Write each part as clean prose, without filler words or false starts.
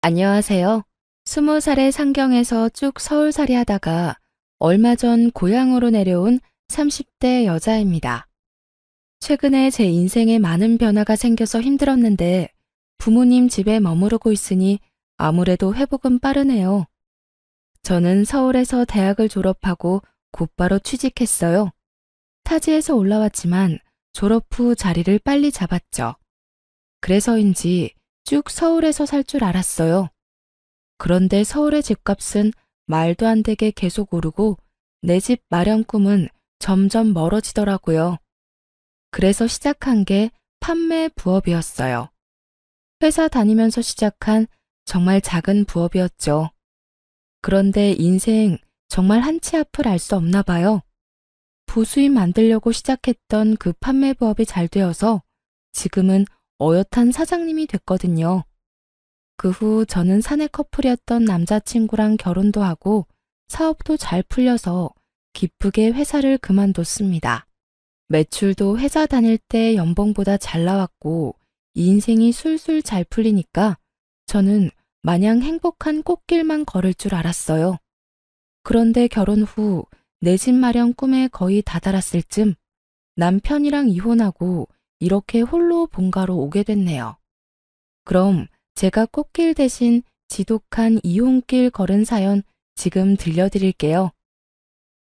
안녕하세요. 20살의 상경에서 쭉 서울살이 하다가 얼마 전 고향으로 내려온 30대 여자입니다. 최근에 제 인생에 많은 변화가 생겨서 힘들었는데 부모님 집에 머무르고 있으니 아무래도 회복은 빠르네요. 저는 서울에서 대학을 졸업하고 곧바로 취직했어요. 타지에서 올라왔지만 졸업 후 자리를 빨리 잡았죠. 그래서인지 쭉 서울에서 살 줄 알았어요. 그런데 서울의 집값은 말도 안 되게 계속 오르고 내 집 마련 꿈은 점점 멀어지더라고요. 그래서 시작한 게 판매 부업이었어요. 회사 다니면서 시작한 정말 작은 부업이었죠. 그런데 인생 정말 한치 앞을 알 수 없나 봐요. 부수입 만들려고 시작했던 그 판매 부업이 잘 되어서 지금은 어엿한 사장님이 됐거든요. 그 후 저는 사내 커플이었던 남자친구랑 결혼도 하고 사업도 잘 풀려서 기쁘게 회사를 그만뒀습니다. 매출도 회사 다닐 때 연봉보다 잘 나왔고 인생이 술술 잘 풀리니까 저는 마냥 행복한 꽃길만 걸을 줄 알았어요. 그런데 결혼 후 내 집 마련 꿈에 거의 다다랐을 쯤 남편이랑 이혼하고 이렇게 홀로 본가로 오게 됐네요. 그럼 제가 꽃길 대신 지독한 이혼길 걸은 사연 지금 들려드릴게요.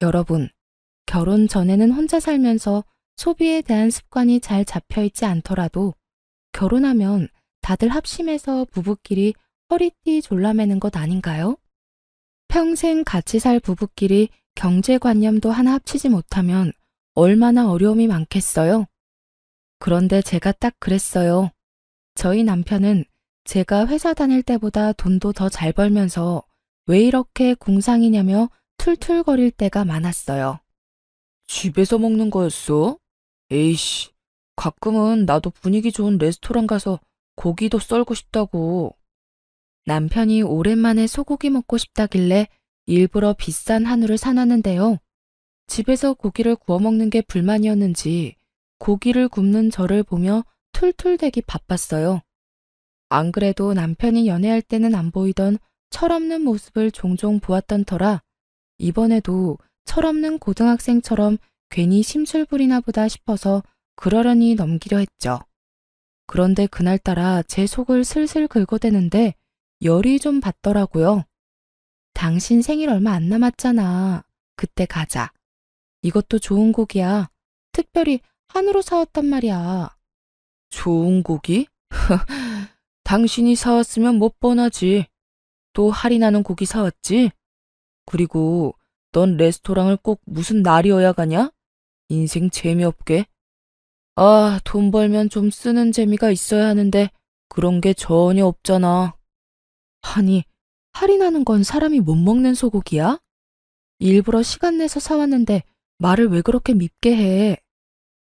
여러분, 결혼 전에는 혼자 살면서 소비에 대한 습관이 잘 잡혀있지 않더라도 결혼하면 다들 합심해서 부부끼리 허리띠 졸라매는 것 아닌가요? 평생 같이 살 부부끼리 경제관념도 하나 합치지 못하면 얼마나 어려움이 많겠어요? 그런데 제가 딱 그랬어요. 저희 남편은 제가 회사 다닐 때보다 돈도 더 잘 벌면서 왜 이렇게 궁상이냐며 툴툴거릴 때가 많았어요. 집에서 먹는 거였어? 에이씨, 가끔은 나도 분위기 좋은 레스토랑 가서 고기도 썰고 싶다고. 남편이 오랜만에 소고기 먹고 싶다길래 일부러 비싼 한우를 사놨는데요. 집에서 고기를 구워 먹는 게 불만이었는지 고기를 굽는 저를 보며 툴툴대기 바빴어요. 안 그래도 남편이 연애할 때는 안 보이던 철없는 모습을 종종 보았던 터라 이번에도 철없는 고등학생처럼 괜히 심술부리나 보다 싶어서 그러려니 넘기려 했죠. 그런데 그날따라 제 속을 슬슬 긁어대는데 열이 좀 받더라고요. 당신 생일 얼마 안 남았잖아. 그때 가자. 이것도 좋은 고기야. 특별히 한우로 사왔단 말이야. 좋은 고기? 당신이 사왔으면 못 뻔하지. 또 할인하는 고기 사왔지? 그리고 넌 레스토랑을 꼭 무슨 날이어야 가냐? 인생 재미없게. 아, 돈 벌면 좀 쓰는 재미가 있어야 하는데 그런 게 전혀 없잖아. 아니, 할인하는 건 사람이 못 먹는 소고기야? 일부러 시간 내서 사왔는데 말을 왜 그렇게 밉게 해?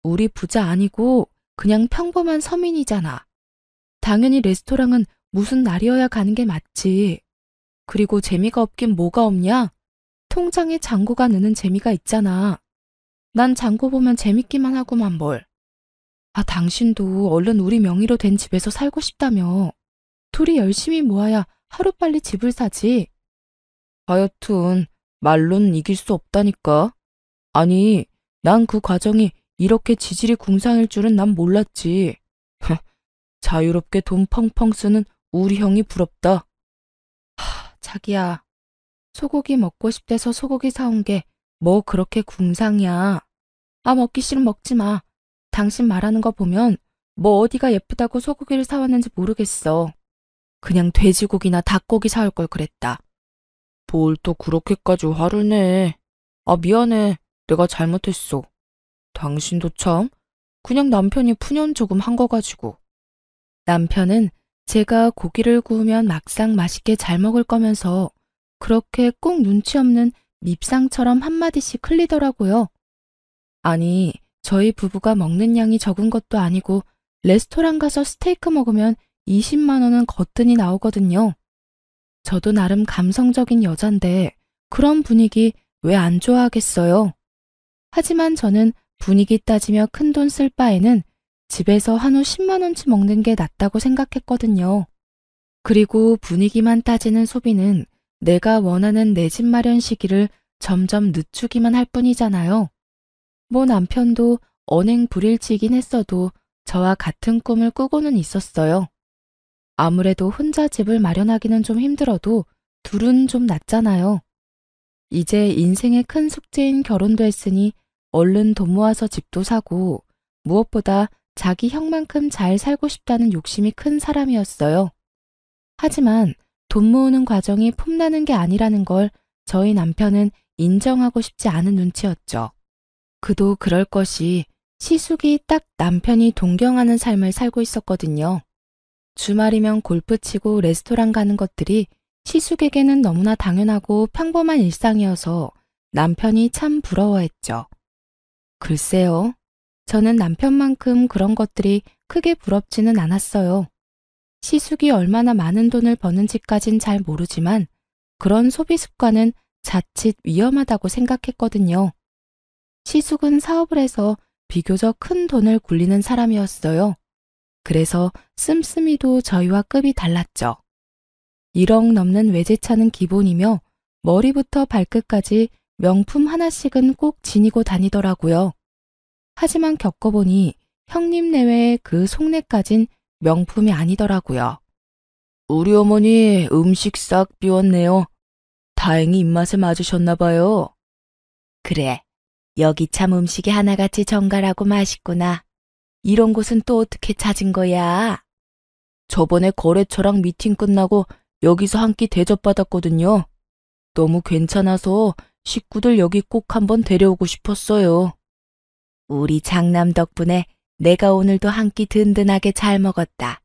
우리 부자 아니고 그냥 평범한 서민이잖아. 당연히 레스토랑은 무슨 날이어야 가는 게 맞지. 그리고 재미가 없긴 뭐가 없냐? 통장에 잔고가 느는 재미가 있잖아. 난 잔고 보면 재밌기만 하고만 뭘. 아, 당신도 얼른 우리 명의로 된 집에서 살고 싶다며. 둘이 열심히 모아야 하루빨리 집을 사지. 하여튼 말로는 이길 수 없다니까. 아니, 난 그 과정이 이렇게 지질이 궁상일 줄은 난 몰랐지. 자유롭게 돈 펑펑 쓰는 우리 형이 부럽다. 자기야, 소고기 먹고 싶대서 소고기 사온 게 뭐 그렇게 궁상이야. 아, 먹기 싫으면 먹지 마. 당신 말하는 거 보면 뭐 어디가 예쁘다고 소고기를 사왔는지 모르겠어. 그냥 돼지고기나 닭고기 사올 걸 그랬다. 뭘 또 그렇게까지 화를 내. 아, 미안해. 내가 잘못했어. 당신도 참, 그냥 남편이 푸념 조금 한 거 가지고. 남편은 제가 고기를 구우면 막상 맛있게 잘 먹을 거면서 그렇게 꼭 눈치 없는 밉상처럼 한마디씩 흘리더라고요. 아니, 저희 부부가 먹는 양이 적은 것도 아니고 레스토랑 가서 스테이크 먹으면 20만 원은 거뜬히 나오거든요. 저도 나름 감성적인 여잔데 그런 분위기 왜 안 좋아하겠어요? 하지만 저는 분위기 따지며 큰돈 쓸 바에는 집에서 한우 10만 원치 먹는 게 낫다고 생각했거든요. 그리고 분위기만 따지는 소비는 내가 원하는 내 집 마련 시기를 점점 늦추기만 할 뿐이잖아요. 뭐 남편도 언행 불일치이긴 했어도 저와 같은 꿈을 꾸고는 있었어요. 아무래도 혼자 집을 마련하기는 좀 힘들어도 둘은 좀 낫잖아요. 이제 인생의 큰 숙제인 결혼도 했으니 얼른 돈 모아서 집도 사고 무엇보다 자기 형만큼 잘 살고 싶다는 욕심이 큰 사람이었어요. 하지만 돈 모으는 과정이 폼나는 게 아니라는 걸 저희 남편은 인정하고 싶지 않은 눈치였죠. 그도 그럴 것이 시숙이 딱 남편이 동경하는 삶을 살고 있었거든요. 주말이면 골프 치고 레스토랑 가는 것들이 시숙에게는 너무나 당연하고 평범한 일상이어서 남편이 참 부러워했죠. 글쎄요. 저는 남편만큼 그런 것들이 크게 부럽지는 않았어요. 시숙이 얼마나 많은 돈을 버는지까진 잘 모르지만 그런 소비 습관은 자칫 위험하다고 생각했거든요. 시숙은 사업을 해서 비교적 큰 돈을 굴리는 사람이었어요. 그래서 씀씀이도 저희와 급이 달랐죠. 1억 넘는 외제차는 기본이며 머리부터 발끝까지 명품 하나씩은 꼭 지니고 다니더라고요. 하지만 겪어보니 형님 내외의 그 속내까진 명품이 아니더라고요. 우리 어머니 음식 싹 비웠네요. 다행히 입맛에 맞으셨나 봐요. 그래, 여기 참 음식이 하나같이 정갈하고 맛있구나. 이런 곳은 또 어떻게 찾은 거야? 저번에 거래처랑 미팅 끝나고 여기서 한 끼 대접받았거든요. 너무 괜찮아서 식구들 여기 꼭 한번 데려오고 싶었어요. 우리 장남 덕분에 내가 오늘도 한 끼 든든하게 잘 먹었다.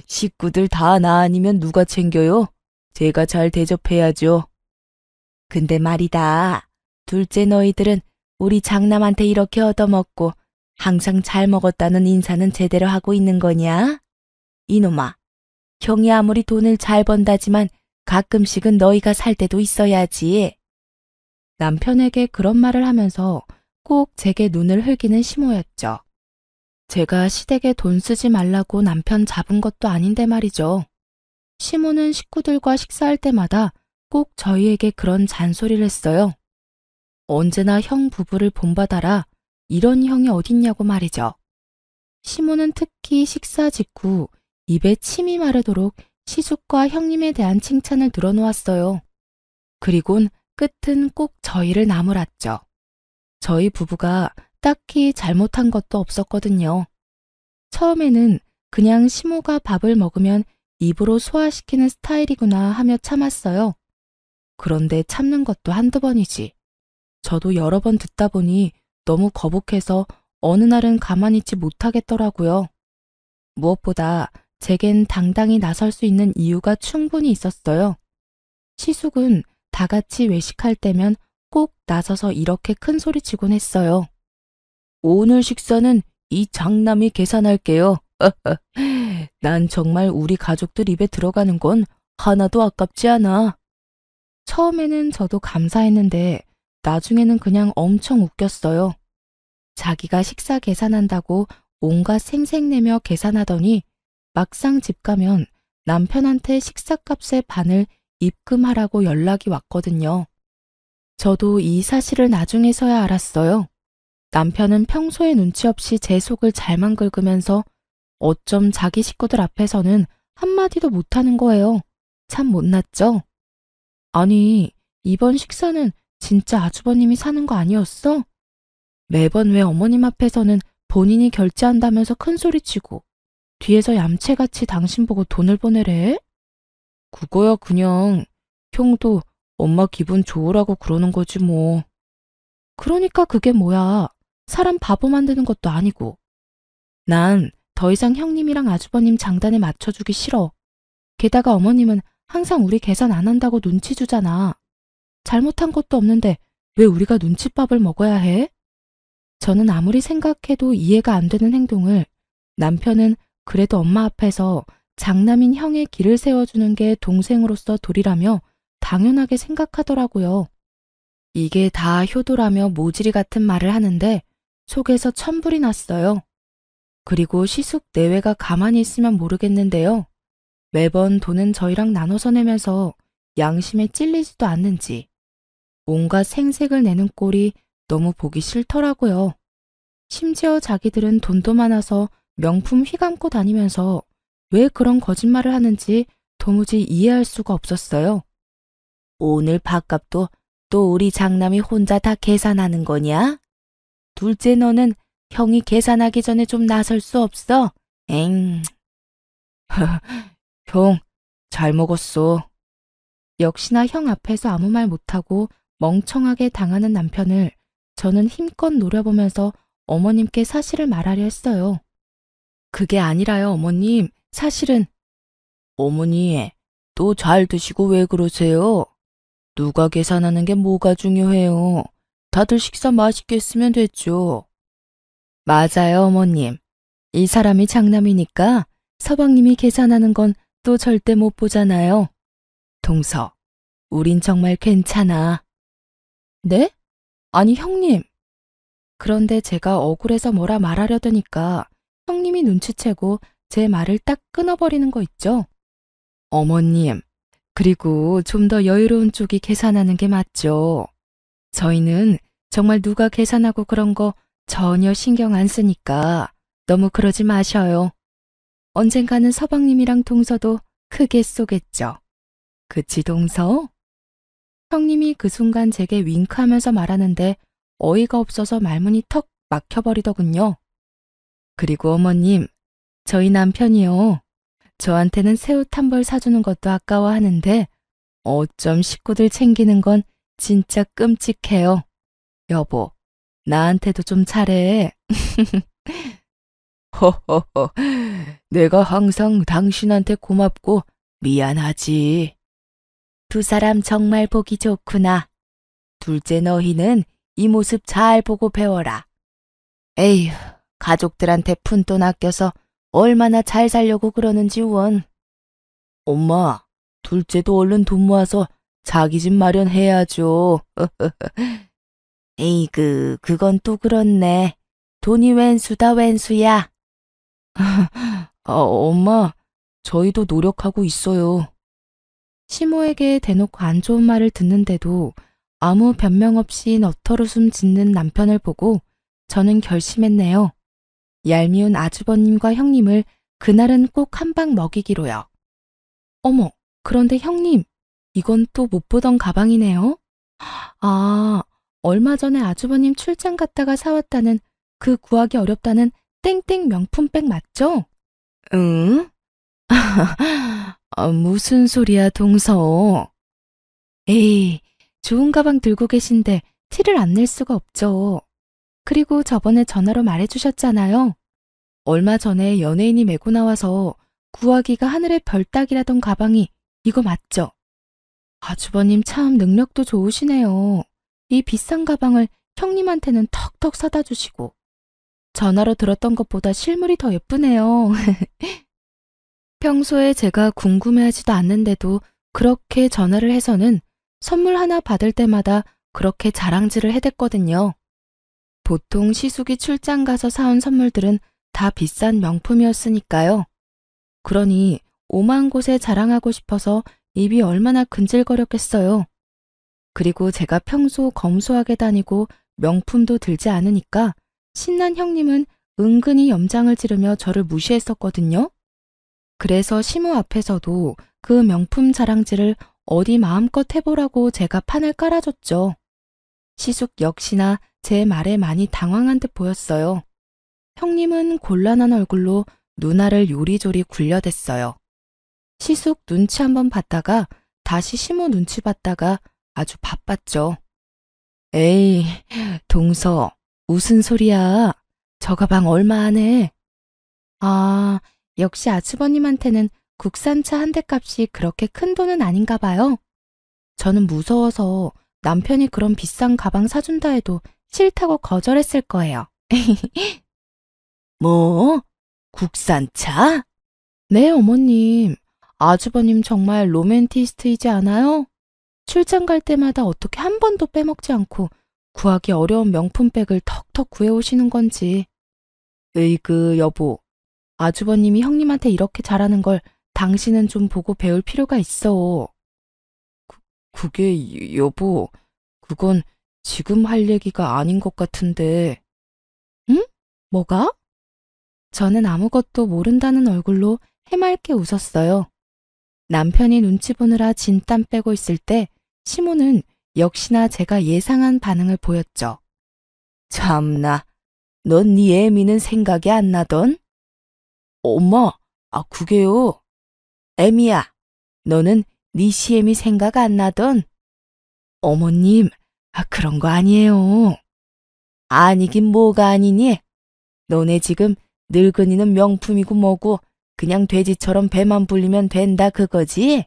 식구들 다 나 아니면 누가 챙겨요? 제가 잘 대접해야죠. 근데 말이다. 둘째 너희들은 우리 장남한테 이렇게 얻어먹고 항상 잘 먹었다는 인사는 제대로 하고 있는 거냐? 이놈아, 형이 아무리 돈을 잘 번다지만 가끔씩은 너희가 살 때도 있어야지. 남편에게 그런 말을 하면서 꼭 제게 눈을 흘기는 시모였죠. 제가 시댁에 돈 쓰지 말라고 남편 잡은 것도 아닌데 말이죠. 시모는 식구들과 식사할 때마다 꼭 저희에게 그런 잔소리를 했어요. 언제나 형 부부를 본받아라. 이런 형이 어딨냐고 말이죠. 시모는 특히 식사 직후 입에 침이 마르도록 시숙과 형님에 대한 칭찬을 늘어놓았어요. 그리곤 끝은 꼭 저희를 나무랐죠. 저희 부부가 딱히 잘못한 것도 없었거든요. 처음에는 그냥 시모가 밥을 먹으면 입으로 소화시키는 스타일이구나 하며 참았어요. 그런데 참는 것도 한두 번이지. 저도 여러 번 듣다 보니 너무 거북해서 어느 날은 가만히 있지 못하겠더라고요. 무엇보다 제겐 당당히 나설 수 있는 이유가 충분히 있었어요. 시숙은 다 같이 외식할 때면 꼭 나서서 이렇게 큰 소리치곤 했어요. 오늘 식사는 이 장남이 계산할게요. 난 정말 우리 가족들 입에 들어가는 건 하나도 아깝지 않아. 처음에는 저도 감사했는데 나중에는 그냥 엄청 웃겼어요. 자기가 식사 계산한다고 온갖 생색내며 계산하더니 막상 집 가면 남편한테 식사값의 반을 입금하라고 연락이 왔거든요. 저도 이 사실을 나중에서야 알았어요. 남편은 평소에 눈치 없이 제 속을 잘만 긁으면서 어쩜 자기 식구들 앞에서는 한마디도 못하는 거예요. 참 못났죠? 아니, 이번 식사는 진짜 아주버님이 사는 거 아니었어? 매번 왜 어머님 앞에서는 본인이 결제한다면서 큰소리치고 뒤에서 얌체같이 당신 보고 돈을 보내래? 그거야 그냥 형도 엄마 기분 좋으라고 그러는 거지 뭐. 그러니까 그게 뭐야. 사람 바보 만드는 것도 아니고. 난 더 이상 형님이랑 아주버님 장단에 맞춰주기 싫어. 게다가 어머님은 항상 우리 계산 안 한다고 눈치 주잖아. 잘못한 것도 없는데 왜 우리가 눈칫밥을 먹어야 해? 저는 아무리 생각해도 이해가 안 되는 행동을 남편은 그래도 엄마 앞에서 장남인 형의 길을 세워주는 게 동생으로서 도리라며 당연하게 생각하더라고요. 이게 다 효도라며 모질이 같은 말을 하는데 속에서 천불이 났어요. 그리고 시숙 내외가 가만히 있으면 모르겠는데요. 매번 돈은 저희랑 나눠서 내면서 양심에 찔리지도 않는지 온갖 생색을 내는 꼴이 너무 보기 싫더라고요. 심지어 자기들은 돈도 많아서 명품 휘감고 다니면서 왜 그런 거짓말을 하는지 도무지 이해할 수가 없었어요. 오늘 밥값도 또 우리 장남이 혼자 다 계산하는 거냐? 둘째 너는 형이 계산하기 전에 좀 나설 수 없어? 엥. 형, 잘 먹었어. 역시나 형 앞에서 아무 말 못하고 멍청하게 당하는 남편을 저는 힘껏 노려보면서 어머님께 사실을 말하려 했어요. 그게 아니라요, 어머님. 사실은. 어머니, 또 잘 드시고 왜 그러세요? 누가 계산하는 게 뭐가 중요해요? 다들 식사 맛있게 했으면 됐죠. 맞아요, 어머님. 이 사람이 장남이니까 서방님이 계산하는 건 또 절대 못 보잖아요. 동서, 우린 정말 괜찮아. 네? 아니, 형님. 그런데 제가 억울해서 뭐라 말하려더니까 형님이 눈치채고 제 말을 딱 끊어버리는 거 있죠? 어머님, 그리고 좀 더 여유로운 쪽이 계산하는 게 맞죠. 저희는 정말 누가 계산하고 그런 거 전혀 신경 안 쓰니까 너무 그러지 마셔요. 언젠가는 서방님이랑 동서도 크게 쏘겠죠. 그치, 동서? 형님이 그 순간 제게 윙크하면서 말하는데 어이가 없어서 말문이 턱 막혀버리더군요. 그리고 어머님, 저희 남편이요. 저한테는 새 옷 한 벌 사주는 것도 아까워하는데 어쩜 식구들 챙기는 건 진짜 끔찍해요. 여보, 나한테도 좀 잘해. 허허허, 내가 항상 당신한테 고맙고 미안하지. 두 사람 정말 보기 좋구나. 둘째 너희는 이 모습 잘 보고 배워라. 에휴, 가족들한테 푼돈 아껴서 얼마나 잘 살려고 그러는지 원. 엄마, 둘째도 얼른 돈 모아서 자기 집 마련해야죠. 에이그, 그건 또 그렇네. 돈이 웬수다 웬수야. 엄마, 저희도 노력하고 있어요. 시모에게 대놓고 안 좋은 말을 듣는데도 아무 변명 없이 너털웃음 짓는 남편을 보고 저는 결심했네요. 얄미운 아주버님과 형님을 그날은 꼭 한 방 먹이기로요. 어머, 그런데 형님, 이건 또 못 보던 가방이네요. 아, 얼마 전에 아주버님 출장 갔다가 사왔다는 그 구하기 어렵다는 땡땡 명품백 맞죠? 응? 무슨 소리야, 동서. 에이, 좋은 가방 들고 계신데 티를 안 낼 수가 없죠. 그리고 저번에 전화로 말해주셨잖아요. 얼마 전에 연예인이 메고 나와서 구하기가 하늘의 별 따기라던 가방이 이거 맞죠? 아주버님 참 능력도 좋으시네요. 이 비싼 가방을 형님한테는 턱턱 사다 주시고. 전화로 들었던 것보다 실물이 더 예쁘네요. 평소에 제가 궁금해하지도 않는데도 그렇게 전화를 해서는 선물 하나 받을 때마다 그렇게 자랑질을 해댔거든요. 보통 시숙이 출장 가서 사온 선물들은 다 비싼 명품이었으니까요. 그러니 오만 곳에 자랑하고 싶어서 입이 얼마나 근질거렸겠어요. 그리고 제가 평소 검소하게 다니고 명품도 들지 않으니까 신난 형님은 은근히 염장을 지르며 저를 무시했었거든요. 그래서 시모 앞에서도 그 명품 자랑질을 어디 마음껏 해보라고 제가 판을 깔아줬죠. 시숙 역시나 제 말에 많이 당황한 듯 보였어요. 형님은 곤란한 얼굴로 누나를 요리조리 굴려댔어요. 시숙 눈치 한번 봤다가 다시 시모 눈치 봤다가 아주 바빴죠. 에이, 동서, 무슨 소리야. 저 가방 얼마 안 해. 아, 역시 아주버님한테는 국산차 한 대 값이 그렇게 큰 돈은 아닌가 봐요. 저는 무서워서 남편이 그런 비싼 가방 사준다 해도 싫다고 거절했을 거예요. 뭐? 국산차? 네, 어머님. 아주버님 정말 로맨티스트이지 않아요? 출장 갈 때마다 어떻게 한 번도 빼먹지 않고 구하기 어려운 명품백을 턱턱 구해오시는 건지. 으이그, 여보. 아주버님이 형님한테 이렇게 잘하는 걸 당신은 좀 보고 배울 필요가 있어. 그게, 여보, 그건 지금 할 얘기가 아닌 것 같은데. 응? 뭐가? 저는 아무것도 모른다는 얼굴로 해맑게 웃었어요. 남편이 눈치 보느라 진땀 빼고 있을 때 시모는 역시나 제가 예상한 반응을 보였죠. 참나, 넌 네 애미는 생각이 안 나던? 엄마, 그게요. 애미야, 너는 네 시애미 생각 안 나던? 어머님, 그런 거 아니에요. 아니긴 뭐가 아니니? 너네 지금 늙은이는 명품이고 뭐고 그냥 돼지처럼 배만 불리면 된다 그거지?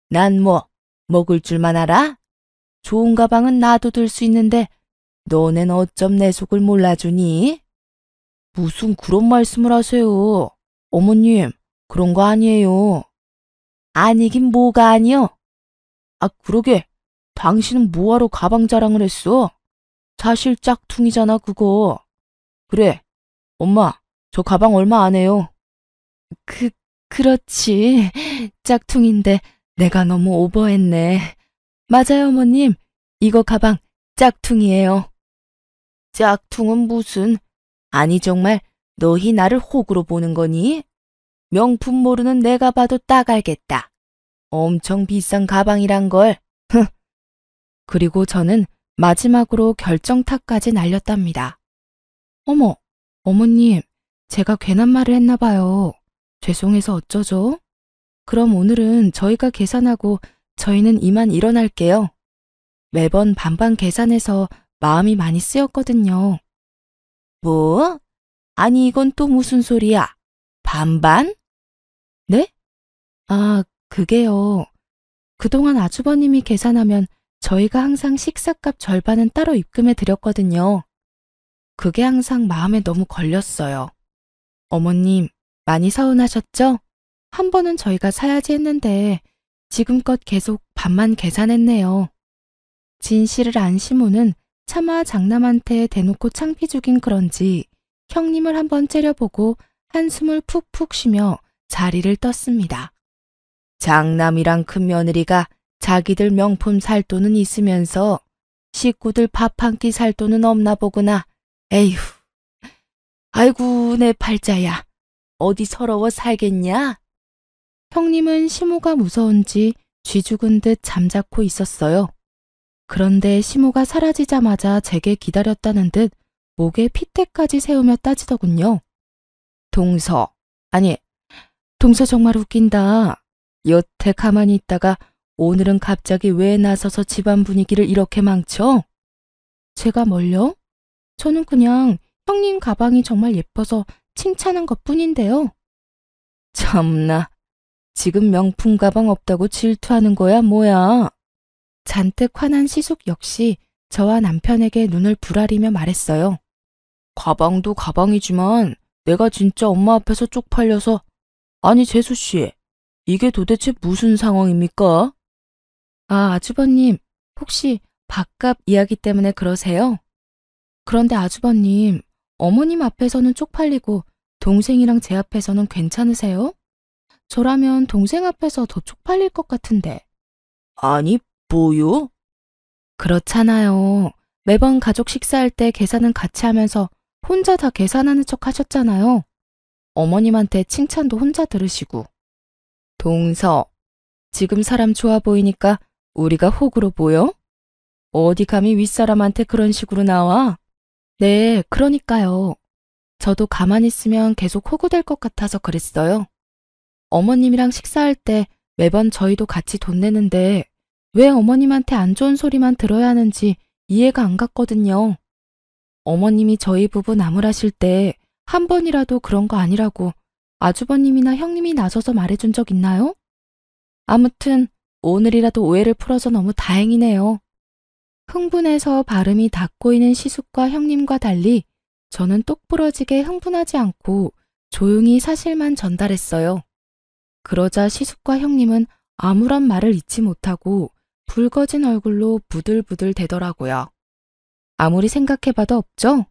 난 뭐 먹을 줄만 알아? 좋은 가방은 나도 들 수 있는데 너넨 어쩜 내 속을 몰라주니? 무슨 그런 말씀을 하세요. 어머님, 그런 거 아니에요. 아니긴 뭐가 아니요? 그러게. 당신은 뭐하러 가방 자랑을 했어? 사실 짝퉁이잖아, 그거. 그래. 엄마, 저 가방 얼마 안 해요. 그렇지. 짝퉁인데 내가 너무 오버했네. 맞아요, 어머님. 이거 가방 짝퉁이에요. 짝퉁은 무슨? 아니 정말 너희 나를 호구로 보는 거니? 명품 모르는 내가 봐도 딱 알겠다. 엄청 비싼 가방이란 걸. 그리고 저는 마지막으로 결정타까지 날렸답니다. 어머, 어머님, 제가 괜한 말을 했나 봐요. 죄송해서 어쩌죠? 그럼 오늘은 저희가 계산하고 저희는 이만 일어날게요. 매번 반반 계산해서 마음이 많이 쓰였거든요. 뭐? 아니 이건 또 무슨 소리야? 반반? 네? 그게요. 그동안 아주버님이 계산하면 저희가 항상 식사값 절반은 따로 입금해 드렸거든요. 그게 항상 마음에 너무 걸렸어요. 어머님, 많이 서운하셨죠? 한 번은 저희가 사야지 했는데 지금껏 계속 반만 계산했네요. 진실을 안 시모는 차마 장남한테 대놓고 창피 죽인 그런지 형님을 한번 째려보고 한숨을 푹푹 쉬며 자리를 떴습니다. 장남이랑 큰며느리가 자기들 명품 살 돈은 있으면서 식구들 밥 한 끼 살 돈은 없나 보구나. 에휴, 아이고 내 팔자야. 어디 서러워 살겠냐? 형님은 시모가 무서운지 쥐 죽은 듯 잠자코 있었어요. 그런데 시모가 사라지자마자 제게 기다렸다는 듯 목에 핏대까지 세우며 따지더군요. 동서, 아니, 동서 정말 웃긴다. 여태 가만히 있다가 오늘은 갑자기 왜 나서서 집안 분위기를 이렇게 망쳐? 제가 뭘요? 저는 그냥 형님 가방이 정말 예뻐서 칭찬한 것뿐인데요. 참나, 지금 명품 가방 없다고 질투하는 거야 뭐야? 잔뜩 화난 시숙 역시 저와 남편에게 눈을 부라리며 말했어요. 가방도 가방이지만 내가 진짜 엄마 앞에서 쪽팔려서. 아니 재수씨, 이게 도대체 무슨 상황입니까? 아주버님, 혹시 밥값 이야기 때문에 그러세요? 그런데 아주버님, 어머님 앞에서는 쪽팔리고 동생이랑 제 앞에서는 괜찮으세요? 저라면 동생 앞에서 더 쪽팔릴 것 같은데. 아니, 뭐요? 그렇잖아요. 매번 가족 식사할 때 계산은 같이 하면서 혼자 다 계산하는 척 하셨잖아요. 어머님한테 칭찬도 혼자 들으시고. 동서, 지금 사람 좋아 보이니까 우리가 호구로 보여? 어디 감히 윗사람한테 그런 식으로 나와? 네, 그러니까요. 저도 가만히 있으면 계속 호구될 것 같아서 그랬어요. 어머님이랑 식사할 때 매번 저희도 같이 돈 내는데 왜 어머님한테 안 좋은 소리만 들어야 하는지 이해가 안 갔거든요. 어머님이 저희 부부 나무라실 때 한 번이라도 그런 거 아니라고 아주버님이나 형님이 나서서 말해준 적 있나요? 아무튼 오늘이라도 오해를 풀어서 너무 다행이네요. 흥분해서 발음이 닿고있는 시숙과 형님과 달리 저는 똑부러지게 흥분하지 않고 조용히 사실만 전달했어요. 그러자 시숙과 형님은 아무런 말을 잊지 못하고 붉어진 얼굴로 부들부들 대더라고요. 아무리 생각해봐도 없죠?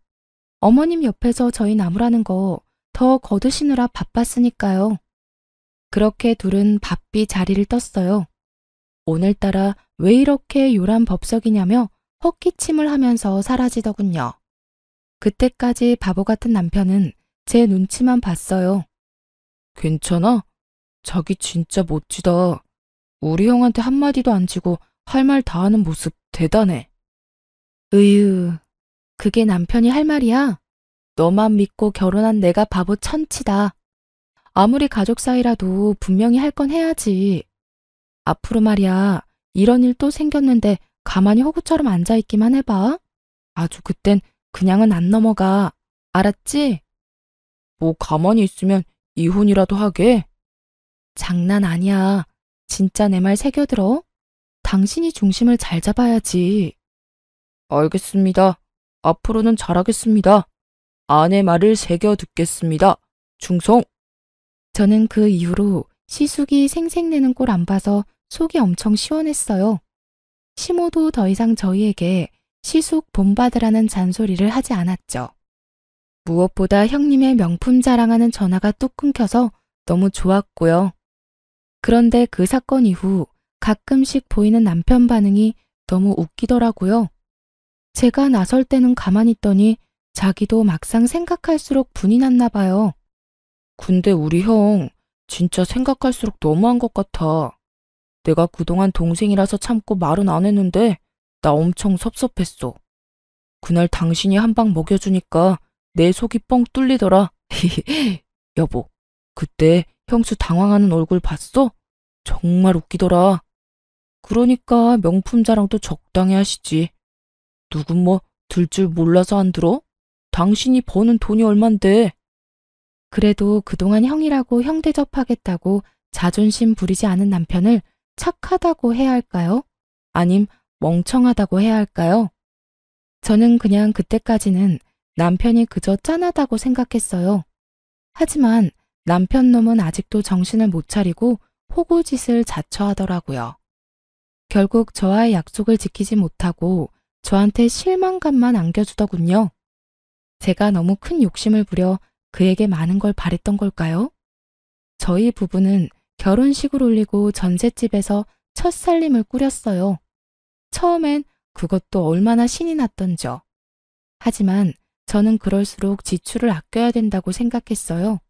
어머님 옆에서 저희 나무라는 거 더 거두시느라 바빴으니까요. 그렇게 둘은 바삐 자리를 떴어요. 오늘따라 왜 이렇게 요란 법석이냐며 헛기침을 하면서 사라지더군요. 그때까지 바보 같은 남편은 제 눈치만 봤어요. 괜찮아? 자기 진짜 멋지다. 우리 형한테 한마디도 안 지고 할 말 다 하는 모습 대단해. 으유, 그게 남편이 할 말이야? 너만 믿고 결혼한 내가 바보 천치다. 아무리 가족 사이라도 분명히 할 건 해야지. 앞으로 말이야, 이런 일 또 생겼는데 가만히 호구처럼 앉아있기만 해봐. 아주 그땐 그냥은 안 넘어가. 알았지? 뭐 가만히 있으면 이혼이라도 하게? 장난 아니야. 진짜 내 말 새겨들어? 당신이 중심을 잘 잡아야지. 알겠습니다. 앞으로는 잘하겠습니다. 아내 말을 새겨 듣겠습니다. 충성! 저는 그 이후로 시숙이 생색내는 꼴 안 봐서 속이 엄청 시원했어요. 시모도 더 이상 저희에게 시숙 본받으라는 잔소리를 하지 않았죠. 무엇보다 형님의 명품 자랑하는 전화가 뚝 끊겨서 너무 좋았고요. 그런데 그 사건 이후 가끔씩 보이는 남편 반응이 너무 웃기더라고요. 제가 나설 때는 가만히 있더니 자기도 막상 생각할수록 분이 났나 봐요. 근데 우리 형 진짜 생각할수록 너무한 것 같아. 내가 그동안 동생이라서 참고 말은 안 했는데 나 엄청 섭섭했어. 그날 당신이 한 방 먹여주니까 내 속이 뻥 뚫리더라. 여보, 그때 형수 당황하는 얼굴 봤어? 정말 웃기더라. 그러니까 명품 자랑도 적당히 하시지. 누군 뭐 들 줄 몰라서 안 들어? 당신이 버는 돈이 얼만데. 그래도 그동안 형이라고 형 대접하겠다고 자존심 부리지 않은 남편을 착하다고 해야 할까요? 아님 멍청하다고 해야 할까요? 저는 그냥 그때까지는 남편이 그저 짠하다고 생각했어요. 하지만 남편 놈은 아직도 정신을 못 차리고 호구짓을 자처하더라고요. 결국 저와의 약속을 지키지 못하고 저한테 실망감만 안겨주더군요. 제가 너무 큰 욕심을 부려 그에게 많은 걸 바랬던 걸까요? 저희 부부는 결혼식을 올리고 전셋집에서 첫 살림을 꾸렸어요. 처음엔 그것도 얼마나 신이 났던죠. 하지만 저는 그럴수록 지출을 아껴야 된다고 생각했어요.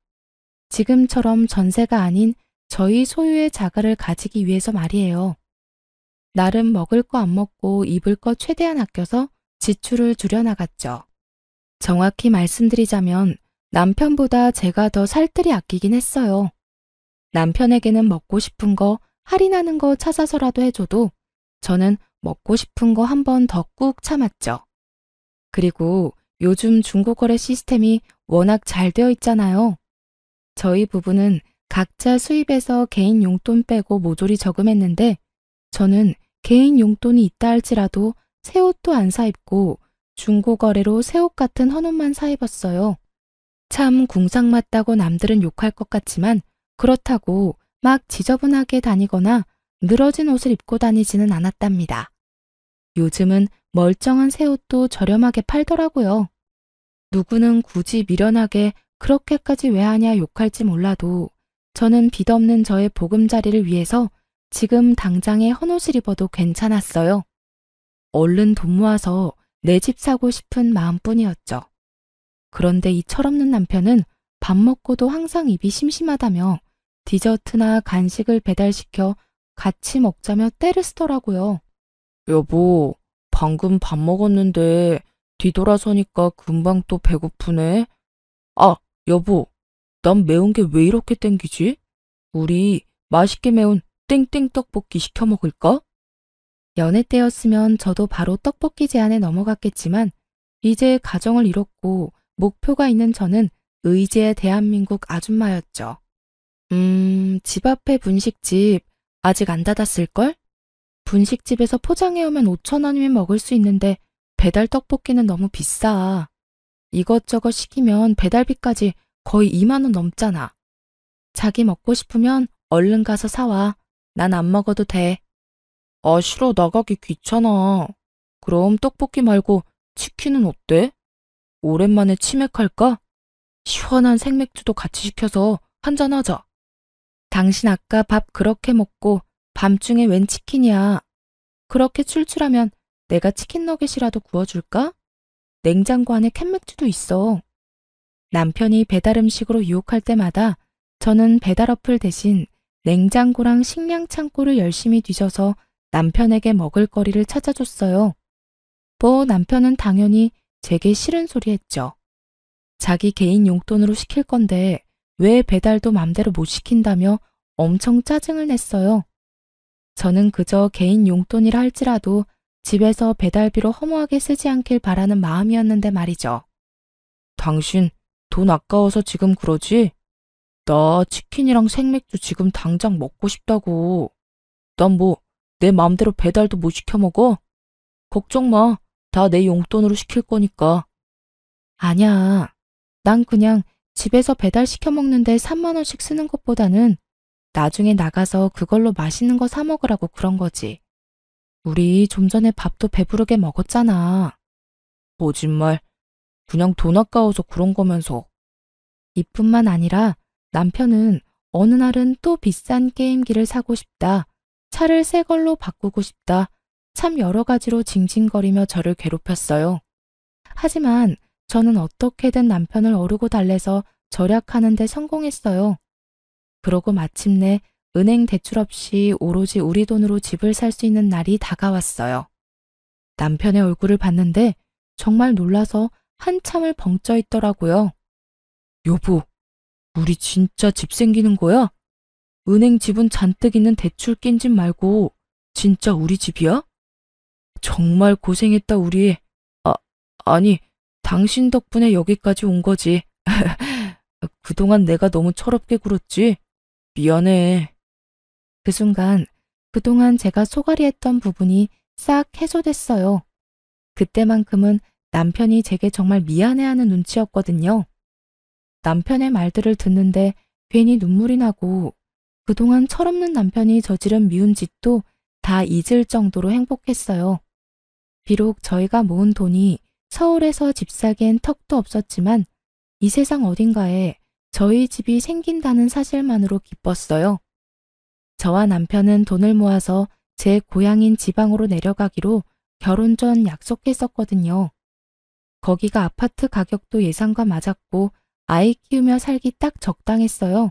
지금처럼 전세가 아닌 저희 소유의 자가를 가지기 위해서 말이에요. 나름 먹을 거 안 먹고 입을 거 최대한 아껴서 지출을 줄여나갔죠. 정확히 말씀드리자면 남편보다 제가 더 살뜰히 아끼긴 했어요. 남편에게는 먹고 싶은 거, 할인하는 거 찾아서라도 해줘도 저는 먹고 싶은 거 한 번 더 꾹 참았죠. 그리고 요즘 중고거래 시스템이 워낙 잘 되어 있잖아요. 저희 부부는 각자 수입에서 개인 용돈 빼고 모조리 저금했는데 저는 개인 용돈이 있다 할지라도 새 옷도 안 사 입고 중고거래로 새 옷 같은 헌옷만 사 입었어요. 참 궁상 맞다고 남들은 욕할 것 같지만 그렇다고 막 지저분하게 다니거나 늘어진 옷을 입고 다니지는 않았답니다. 요즘은 멀쩡한 새 옷도 저렴하게 팔더라고요. 누구는 굳이 미련하게 그렇게까지 왜 하냐 욕할지 몰라도 저는 빚 없는 저의 보금자리를 위해서 지금 당장에 헌옷을 입어도 괜찮았어요. 얼른 돈 모아서 내 집 사고 싶은 마음뿐이었죠. 그런데 이 철없는 남편은 밥 먹고도 항상 입이 심심하다며 디저트나 간식을 배달시켜 같이 먹자며 떼를 쓰더라고요. 여보, 방금 밥 먹었는데 뒤돌아서니까 금방 또 배고프네. 아, 여보, 난 매운 게 왜 이렇게 땡기지? 우리 맛있게 매운 땡땡 떡볶이 시켜 먹을까? 연애 때였으면 저도 바로 떡볶이 제안에 넘어갔겠지만 이제 가정을 이뤘고 목표가 있는 저는 의지의 대한민국 아줌마였죠. 집 앞에 분식집 아직 안 닫았을걸? 분식집에서 포장해오면 5,000원이면 먹을 수 있는데 배달 떡볶이는 너무 비싸. 이것저것 시키면 배달비까지 거의 2만 원 넘잖아. 자기 먹고 싶으면 얼른 가서 사와. 난 안 먹어도 돼. 아, 싫어. 나가기 귀찮아. 그럼 떡볶이 말고 치킨은 어때? 오랜만에 치맥할까? 시원한 생맥주도 같이 시켜서 한잔하자. 당신 아까 밥 그렇게 먹고 밤중에 웬 치킨이야. 그렇게 출출하면 내가 치킨 너겟이라도 구워줄까? 냉장고 안에 캔맥주도 있어. 남편이 배달 음식으로 유혹할 때마다 저는 배달 어플 대신 냉장고랑 식량 창고를 열심히 뒤져서 남편에게 먹을 거리를 찾아줬어요. 뭐 남편은 당연히 제게 싫은 소리 했죠. 자기 개인 용돈으로 시킬 건데 왜 배달도 맘대로 못 시킨다며 엄청 짜증을 냈어요. 저는 그저 개인 용돈이라 할지라도 집에서 배달비로 허무하게 쓰지 않길 바라는 마음이었는데 말이죠. 당신 돈 아까워서 지금 그러지? 나 치킨이랑 생맥주 지금 당장 먹고 싶다고. 난 뭐 내 맘대로 배달도 못 시켜 먹어? 걱정 마. 다 내 용돈으로 시킬 거니까. 아니야. 난 그냥 집에서 배달 시켜 먹는데 3만 원씩 쓰는 것보다는 나중에 나가서 그걸로 맛있는 거 사 먹으라고 그런 거지. 우리 좀 전에 밥도 배부르게 먹었잖아. 거짓말. 그냥 돈 아까워서 그런 거면서. 이뿐만 아니라 남편은 어느 날은 또 비싼 게임기를 사고 싶다. 차를 새 걸로 바꾸고 싶다. 참 여러 가지로 징징거리며 저를 괴롭혔어요. 하지만 저는 어떻게든 남편을 어르고 달래서 절약하는 데 성공했어요. 그러고 마침내 은행 대출 없이 오로지 우리 돈으로 집을 살 수 있는 날이 다가왔어요. 남편의 얼굴을 봤는데 정말 놀라서 한참을 벙쪄 있더라고요. 여보, 우리 진짜 집 생기는 거야? 은행 지분 잔뜩 있는 대출 낀 집 말고 진짜 우리 집이야? 정말 고생했다 우리. 아니, 당신 덕분에 여기까지 온 거지. 그동안 내가 너무 철없게 굴었지? 미안해. 그 순간 그동안 제가 소갈이 했던 부분이 싹 해소됐어요. 그때만큼은 남편이 제게 정말 미안해하는 눈치였거든요. 남편의 말들을 듣는데 괜히 눈물이 나고 그동안 철없는 남편이 저지른 미운 짓도 다 잊을 정도로 행복했어요. 비록 저희가 모은 돈이 서울에서 집 사기엔 턱도 없었지만 이 세상 어딘가에 저희 집이 생긴다는 사실만으로 기뻤어요. 저와 남편은 돈을 모아서 제 고향인 지방으로 내려가기로 결혼 전 약속했었거든요. 거기가 아파트 가격도 예상과 맞았고 아이 키우며 살기 딱 적당했어요.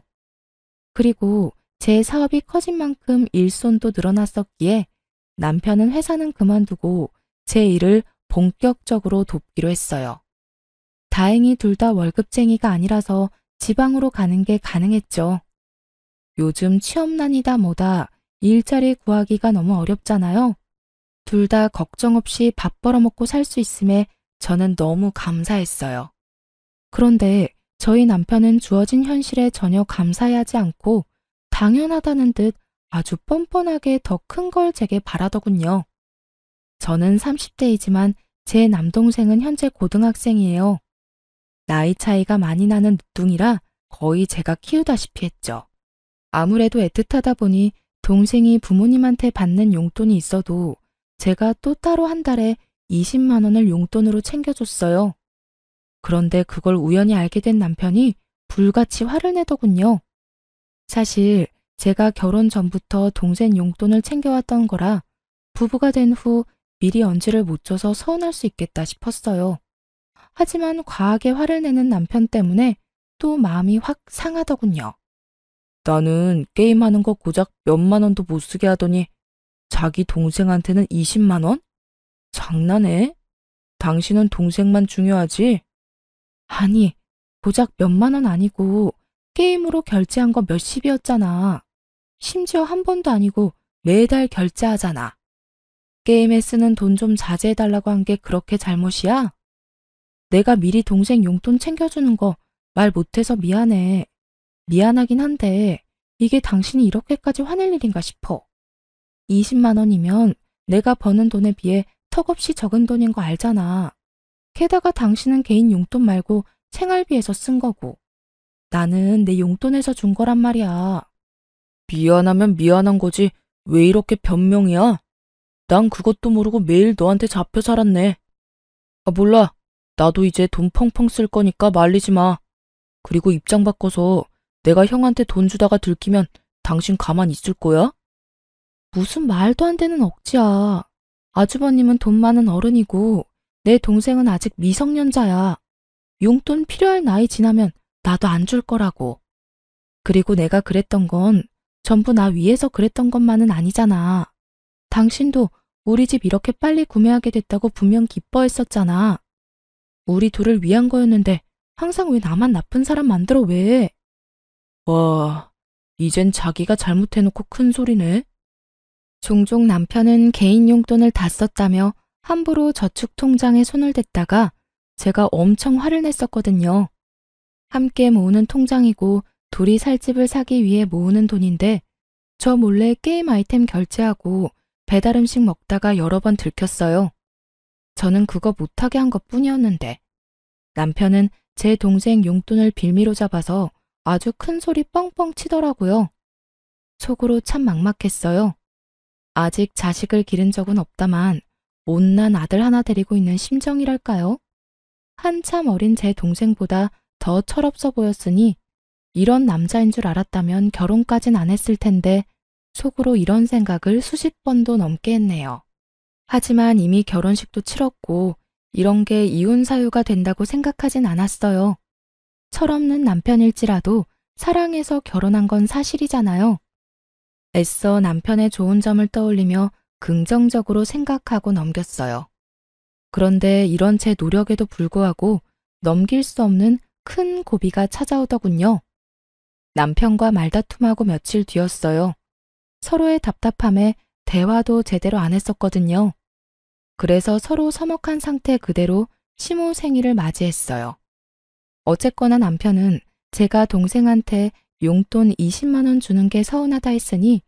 그리고 제 사업이 커진 만큼 일손도 늘어났었기에 남편은 회사는 그만두고 제 일을 본격적으로 돕기로 했어요. 다행히 둘 다 월급쟁이가 아니라서 지방으로 가는 게 가능했죠. 요즘 취업난이다 뭐다 일자리 구하기가 너무 어렵잖아요. 둘 다 걱정 없이 밥 벌어먹고 살 수 있음에 저는 너무 감사했어요. 그런데 저희 남편은 주어진 현실에 전혀 감사해하지 않고 당연하다는 듯 아주 뻔뻔하게 더 큰 걸 제게 바라더군요. 저는 30대이지만 제 남동생은 현재 고등학생이에요. 나이 차이가 많이 나는 늦둥이라 거의 제가 키우다시피 했죠. 아무래도 애틋하다 보니 동생이 부모님한테 받는 용돈이 있어도 제가 또 따로 한 달에 20만 원을 용돈으로 챙겨줬어요. 그런데 그걸 우연히 알게 된 남편이 불같이 화를 내더군요. 사실 제가 결혼 전부터 동생 용돈을 챙겨왔던 거라 부부가 된 후 미리 언지를 못 줘서 서운할 수 있겠다 싶었어요. 하지만 과하게 화를 내는 남편 때문에 또 마음이 확 상하더군요. 나는 게임하는 거 고작 몇만 원도 못 쓰게 하더니 자기 동생한테는 20만 원? 장난해? 당신은 동생만 중요하지? 아니, 고작 몇만 원 아니고 게임으로 결제한 거 몇십이었잖아. 심지어 한 번도 아니고 매달 결제하잖아. 게임에 쓰는 돈 좀 자제해달라고 한 게 그렇게 잘못이야? 내가 미리 동생 용돈 챙겨주는 거 말 못해서 미안해. 미안하긴 한데 이게 당신이 이렇게까지 화낼 일인가 싶어. 20만 원이면 내가 버는 돈에 비해 턱없이 적은 돈인 거 알잖아. 게다가 당신은 개인 용돈 말고 생활비에서 쓴 거고. 나는 내 용돈에서 준 거란 말이야. 미안하면 미안한 거지 왜 이렇게 변명이야? 난 그것도 모르고 매일 너한테 잡혀 살았네. 몰라. 나도 이제 돈 펑펑 쓸 거니까 말리지 마. 그리고 입장 바꿔서 내가 형한테 돈 주다가 들키면 당신 가만 있을 거야? 무슨 말도 안 되는 억지야. 아주버님은 돈 많은 어른이고 내 동생은 아직 미성년자야. 용돈 필요할 나이 지나면 나도 안 줄 거라고. 그리고 내가 그랬던 건 전부 나 위해서 그랬던 것만은 아니잖아. 당신도 우리 집 이렇게 빨리 구매하게 됐다고 분명 기뻐했었잖아. 우리 둘을 위한 거였는데 항상 왜 나만 나쁜 사람 만들어 왜? 와, 이젠 자기가 잘못해놓고 큰 소리네. 종종 남편은 개인 용돈을 다 썼다며 함부로 저축 통장에 손을 댔다가 제가 엄청 화를 냈었거든요. 함께 모으는 통장이고 둘이 살 집을 사기 위해 모으는 돈인데 저 몰래 게임 아이템 결제하고 배달 음식 먹다가 여러 번 들켰어요. 저는 그거 못하게 한 것뿐이었는데 남편은 제 동생 용돈을 빌미로 잡아서 아주 큰 소리 뻥뻥 치더라고요. 속으로 참 막막했어요. 아직 자식을 기른 적은 없다만 못난 아들 하나 데리고 있는 심정이랄까요? 한참 어린 제 동생보다 더 철없어 보였으니 이런 남자인 줄 알았다면 결혼까진 안 했을 텐데 속으로 이런 생각을 수십 번도 넘게 했네요. 하지만 이미 결혼식도 치렀고 이런 게 이혼 사유가 된다고 생각하진 않았어요. 철없는 남편일지라도 사랑해서 결혼한 건 사실이잖아요. 애써 남편의 좋은 점을 떠올리며 긍정적으로 생각하고 넘겼어요. 그런데 이런 제 노력에도 불구하고 넘길 수 없는 큰 고비가 찾아오더군요. 남편과 말다툼하고 며칠 뒤였어요. 서로의 답답함에 대화도 제대로 안 했었거든요. 그래서 서로 서먹한 상태 그대로 시모 생일을 맞이했어요. 어쨌거나 남편은 제가 동생한테 용돈 20만 원 주는 게 서운하다 했으니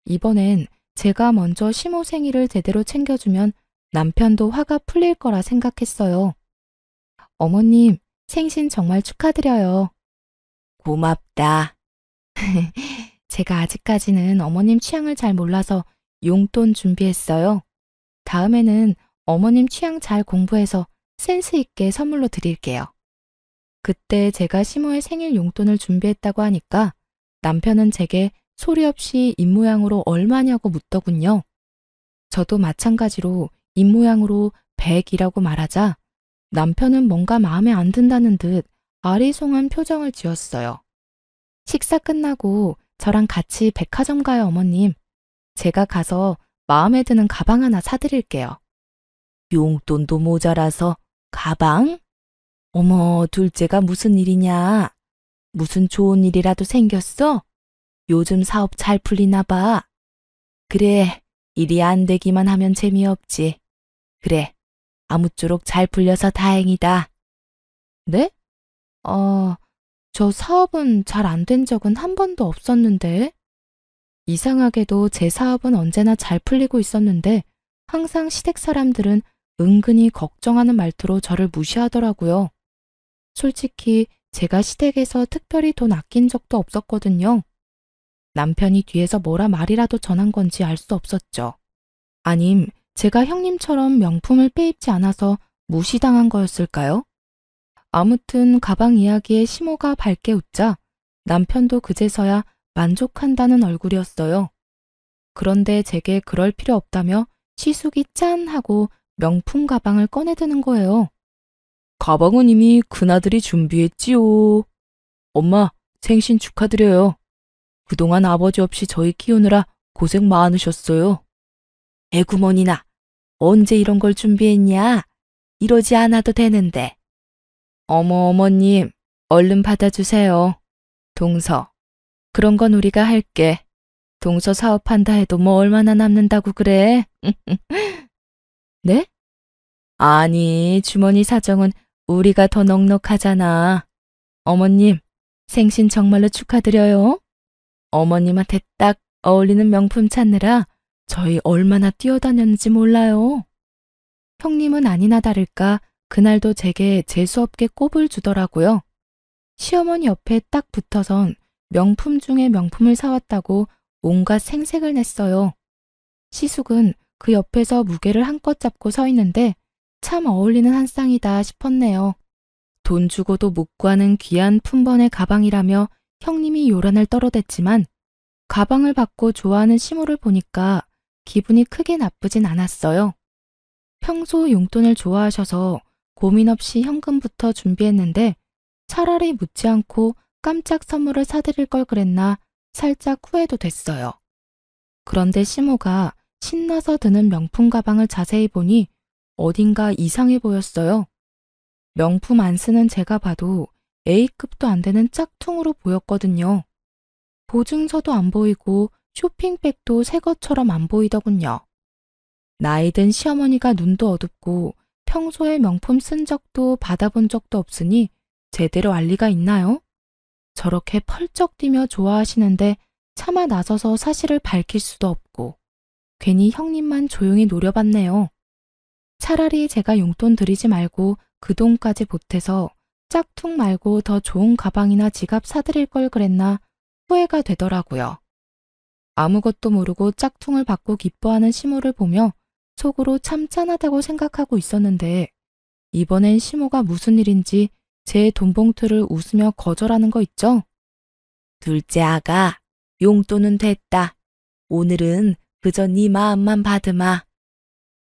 이번엔 제가 먼저 시모 생일을 제대로 챙겨주면 남편도 화가 풀릴 거라 생각했어요. 어머님, 생신 정말 축하드려요. 고맙다. 제가 아직까지는 어머님 취향을 잘 몰라서 용돈 준비했어요. 다음에는 어머님 취향 잘 공부해서 센스 있게 선물로 드릴게요. 그때 제가 시모의 생일 용돈을 준비했다고 하니까 남편은 제게 소리 없이 입모양으로 얼마냐고 묻더군요. 저도 마찬가지로 입모양으로 100이라고 말하자 남편은 뭔가 마음에 안 든다는 듯 아리송한 표정을 지었어요. 식사 끝나고 저랑 같이 백화점 가요, 어머님. 제가 가서 마음에 드는 가방 하나 사드릴게요. 용돈도 모자라서 가방? 어머, 둘째가 무슨 일이냐? 무슨 좋은 일이라도 생겼어? 요즘 사업 잘 풀리나 봐. 그래, 일이 안 되기만 하면 재미없지. 그래, 아무쪼록 잘 풀려서 다행이다. 네? 저 사업은 잘 안 된 적은 한 번도 없었는데. 이상하게도 제 사업은 언제나 잘 풀리고 있었는데 항상 시댁 사람들은 은근히 걱정하는 말투로 저를 무시하더라고요. 솔직히 제가 시댁에서 특별히 돈 아낀 적도 없었거든요. 남편이 뒤에서 뭐라 말이라도 전한 건지 알 수 없었죠. 아님 제가 형님처럼 명품을 빼입지 않아서 무시당한 거였을까요? 아무튼 가방 이야기에 시모가 밝게 웃자 남편도 그제서야 만족한다는 얼굴이었어요. 그런데 제게 그럴 필요 없다며 시숙이 짠 하고 명품 가방을 꺼내드는 거예요. 가방은 이미 큰아들이 준비했지요. 엄마, 생신 축하드려요. 그동안 아버지 없이 저희 키우느라 고생 많으셨어요. 애구머니나, 언제 이런 걸 준비했냐? 이러지 않아도 되는데. 어머, 어머님, 얼른 받아주세요. 동서, 그런 건 우리가 할게. 동서 사업한다 해도 뭐 얼마나 남는다고 그래? 네? 아니, 주머니 사정은 우리가 더 넉넉하잖아. 어머님, 생신 정말로 축하드려요. 어머님한테 딱 어울리는 명품 찾느라 저희 얼마나 뛰어다녔는지 몰라요. 형님은 아니나 다를까 그날도 제게 재수없게 꼽을 주더라고요. 시어머니 옆에 딱 붙어선 명품 중에 명품을 사왔다고 온갖 생색을 냈어요. 시숙은 그 옆에서 무게를 한껏 잡고 서 있는데 참 어울리는 한 쌍이다 싶었네요. 돈 주고도 못 구하는 귀한 품번의 가방이라며 형님이 요란을 떨어댔지만 가방을 받고 좋아하는 시모를 보니까 기분이 크게 나쁘진 않았어요. 평소 용돈을 좋아하셔서 고민 없이 현금부터 준비했는데 차라리 묻지 않고 깜짝 선물을 사드릴 걸 그랬나 살짝 후회도 됐어요. 그런데 시모가 신나서 드는 명품 가방을 자세히 보니 어딘가 이상해 보였어요. 명품 안 쓰는 제가 봐도 A급도 안 되는 짝퉁으로 보였거든요. 보증서도 안 보이고 쇼핑백도 새 것처럼 안 보이더군요. 나이 든 시어머니가 눈도 어둡고 평소에 명품 쓴 적도 받아본 적도 없으니 제대로 알 리가 있나요? 저렇게 펄쩍 뛰며 좋아하시는데 차마 나서서 사실을 밝힐 수도 없고 괜히 형님만 조용히 노려봤네요. 차라리 제가 용돈 드리지 말고 그 돈까지 보태서 짝퉁 말고 더 좋은 가방이나 지갑 사드릴 걸 그랬나 후회가 되더라고요. 아무것도 모르고 짝퉁을 받고 기뻐하는 시모를 보며 속으로 참 짠하다고 생각하고 있었는데 이번엔 시모가 무슨 일인지 제 돈봉투를 웃으며 거절하는 거 있죠? 둘째 아가, 용돈은 됐다. 오늘은 그저 네 마음만 받으마.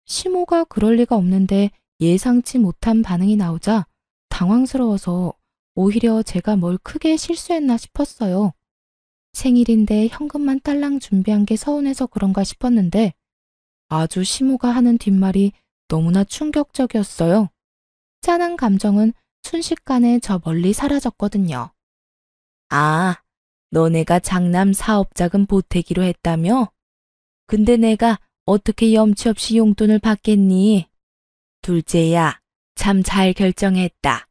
시모가 그럴 리가 없는데 예상치 못한 반응이 나오자 당황스러워서 오히려 제가 뭘 크게 실수했나 싶었어요. 생일인데 현금만 딸랑 준비한 게 서운해서 그런가 싶었는데 아주 시모가 하는 뒷말이 너무나 충격적이었어요. 짠한 감정은 순식간에 저 멀리 사라졌거든요. 아, 너네가 장남 사업자금 보태기로 했다며? 근데 내가 어떻게 염치 없이 용돈을 받겠니? 둘째야, 참 잘 결정했다.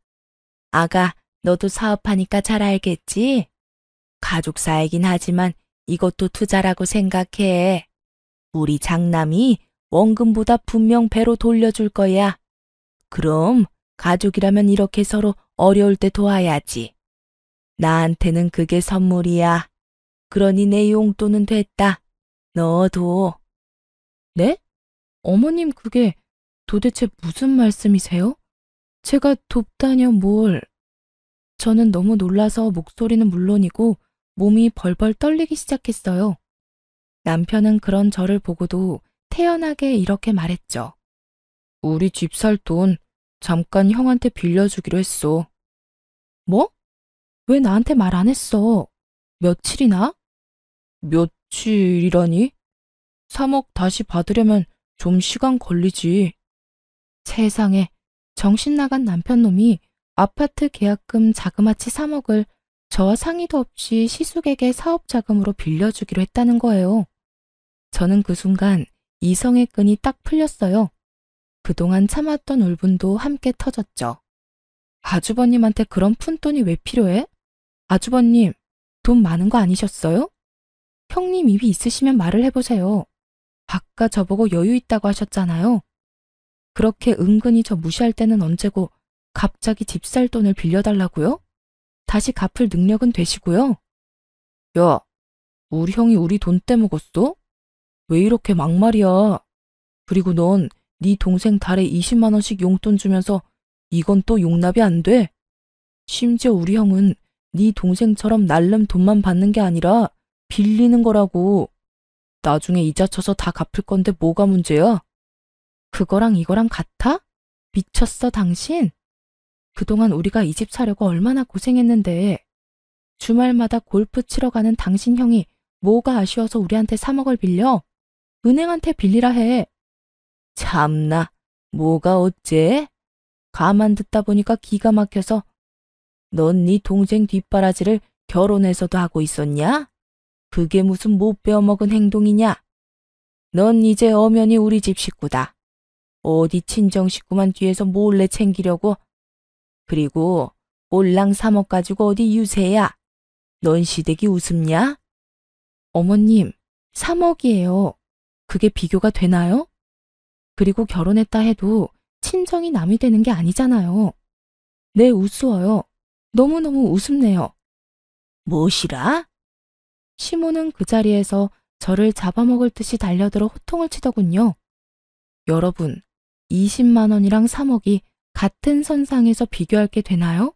아가, 너도 사업하니까 잘 알겠지? 가족사이긴 하지만 이것도 투자라고 생각해. 우리 장남이 원금보다 분명 배로 돌려줄 거야. 그럼 가족이라면 이렇게 서로 어려울 때 도와야지. 나한테는 그게 선물이야. 그러니 내 용돈은 됐다. 너도. 네? 어머님 그게 도대체 무슨 말씀이세요? 제가 돕다뇨 뭘. 저는 너무 놀라서 목소리는 물론이고 몸이 벌벌 떨리기 시작했어요. 남편은 그런 저를 보고도 태연하게 이렇게 말했죠. 우리 집 살 돈 잠깐 형한테 빌려주기로 했어. 뭐? 왜 나한테 말 안 했어? 며칠이나? 며칠이라니? 3억 다시 받으려면 좀 시간 걸리지. 세상에, 정신 나간 남편놈이 아파트 계약금 자그마치 3억을 저와 상의도 없이 시숙에게 사업자금으로 빌려주기로 했다는 거예요. 저는 그 순간 이성의 끈이 딱 풀렸어요. 그동안 참았던 울분도 함께 터졌죠. 아주버님한테 그런 푼돈이 왜 필요해? 아주버님, 돈 많은 거 아니셨어요? 형님 입이 있으시면 말을 해보세요. 아까 저보고 여유 있다고 하셨잖아요. 그렇게 은근히 저 무시할 때는 언제고 갑자기 집 살 돈을 빌려달라고요? 다시 갚을 능력은 되시고요. 야, 우리 형이 우리 돈 떼먹었어? 왜 이렇게 막말이야? 그리고 넌 네 동생 달에 20만 원씩 용돈 주면서 이건 또 용납이 안 돼. 심지어 우리 형은 네 동생처럼 날름 돈만 받는 게 아니라 빌리는 거라고. 나중에 이자 쳐서 다 갚을 건데 뭐가 문제야? 그거랑 이거랑 같아? 미쳤어 당신? 그동안 우리가 이 집 사려고 얼마나 고생했는데 주말마다 골프 치러 가는 당신 형이 뭐가 아쉬워서 우리한테 3억을 빌려? 은행한테 빌리라 해. 참나, 뭐가 어째? 가만 듣다 보니까 기가 막혀서 넌 네 동생 뒷바라지를 결혼해서도 하고 있었냐? 그게 무슨 못 배워먹은 행동이냐? 넌 이제 엄연히 우리 집 식구다. 어디 친정 식구만 뒤에서 몰래 챙기려고. 그리고 올랑 3억 가지고 어디 유세야. 넌 시댁이 우습냐? 어머님, 3억이에요. 그게 비교가 되나요? 그리고 결혼했다 해도 친정이 남이 되는 게 아니잖아요. 네, 우스워요. 너무너무 우습네요. 무엇이라? 시모는 그 자리에서 저를 잡아먹을 듯이 달려들어 호통을 치더군요. 여러분, 20만 원이랑 3억이 같은 선상에서 비교할 게 되나요?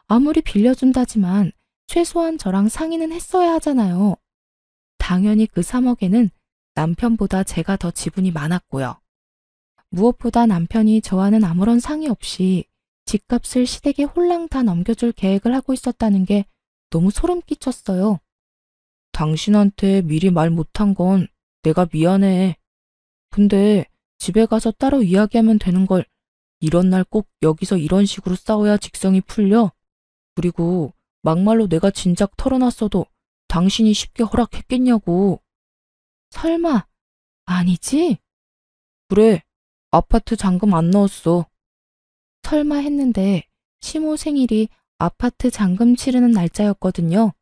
아무리 빌려준다지만 최소한 저랑 상의는 했어야 하잖아요. 당연히 그 3억에는 남편보다 제가 더 지분이 많았고요. 무엇보다 남편이 저와는 아무런 상의 없이 집값을 시댁에 홀랑 다 넘겨줄 계획을 하고 있었다는 게 너무 소름 끼쳤어요. 당신한테 미리 말 못한 건 내가 미안해. 근데 집에 가서 따로 이야기하면 되는 걸 이런 날 꼭 여기서 이런 식으로 싸워야 직성이 풀려? 그리고 막말로 내가 진작 털어놨어도 당신이 쉽게 허락했겠냐고. 설마, 아니지? 그래, 아파트 잔금 안 넣었어. 설마 했는데 시모 생일이 아파트 잔금 치르는 날짜였거든요.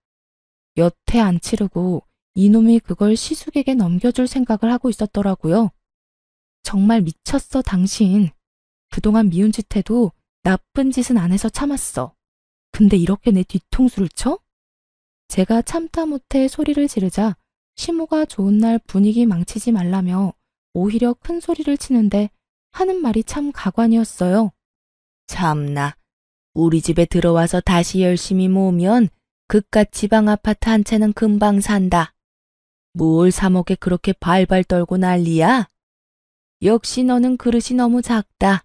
여태 안 치르고 이놈이 그걸 시숙에게 넘겨줄 생각을 하고 있었더라고요. 정말 미쳤어, 당신. 그동안 미운 짓 해도 나쁜 짓은 안 해서 참았어. 근데 이렇게 내 뒤통수를 쳐? 제가 참다 못해 소리를 지르자 시모가 좋은 날 분위기 망치지 말라며 오히려 큰 소리를 치는데 하는 말이 참 가관이었어요. 참나, 우리 집에 들어와서 다시 열심히 모으면 그깟 지방 아파트 한 채는 금방 산다. 뭘 3억에 그렇게 발발 떨고 난리야? 역시 너는 그릇이 너무 작다.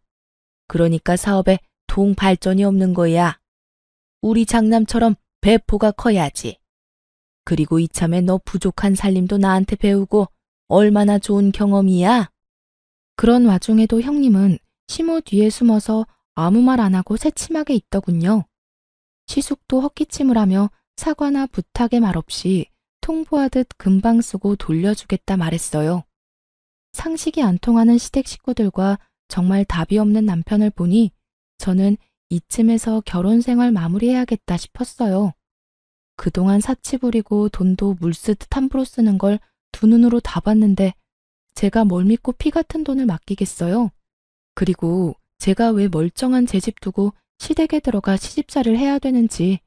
그러니까 사업에 동 발전이 없는 거야. 우리 장남처럼 배포가 커야지. 그리고 이참에 너 부족한 살림도 나한테 배우고 얼마나 좋은 경험이야? 그런 와중에도 형님은 시모 뒤에 숨어서 아무 말 안 하고 새침하게 있더군요. 시숙도 헛기침을 하며 사과나 부탁의 말 없이 통보하듯 금방 쓰고 돌려주겠다 말했어요. 상식이 안 통하는 시댁 식구들과 정말 답이 없는 남편을 보니 저는 이쯤에서 결혼 생활 마무리해야겠다 싶었어요. 그동안 사치 부리고 돈도 물쓰듯 함부로 쓰는 걸 두 눈으로 다 봤는데 제가 뭘 믿고 피 같은 돈을 맡기겠어요? 그리고 제가 왜 멀쩡한 제 집 두고 시댁에 들어가 시집살이를 해야 되는지.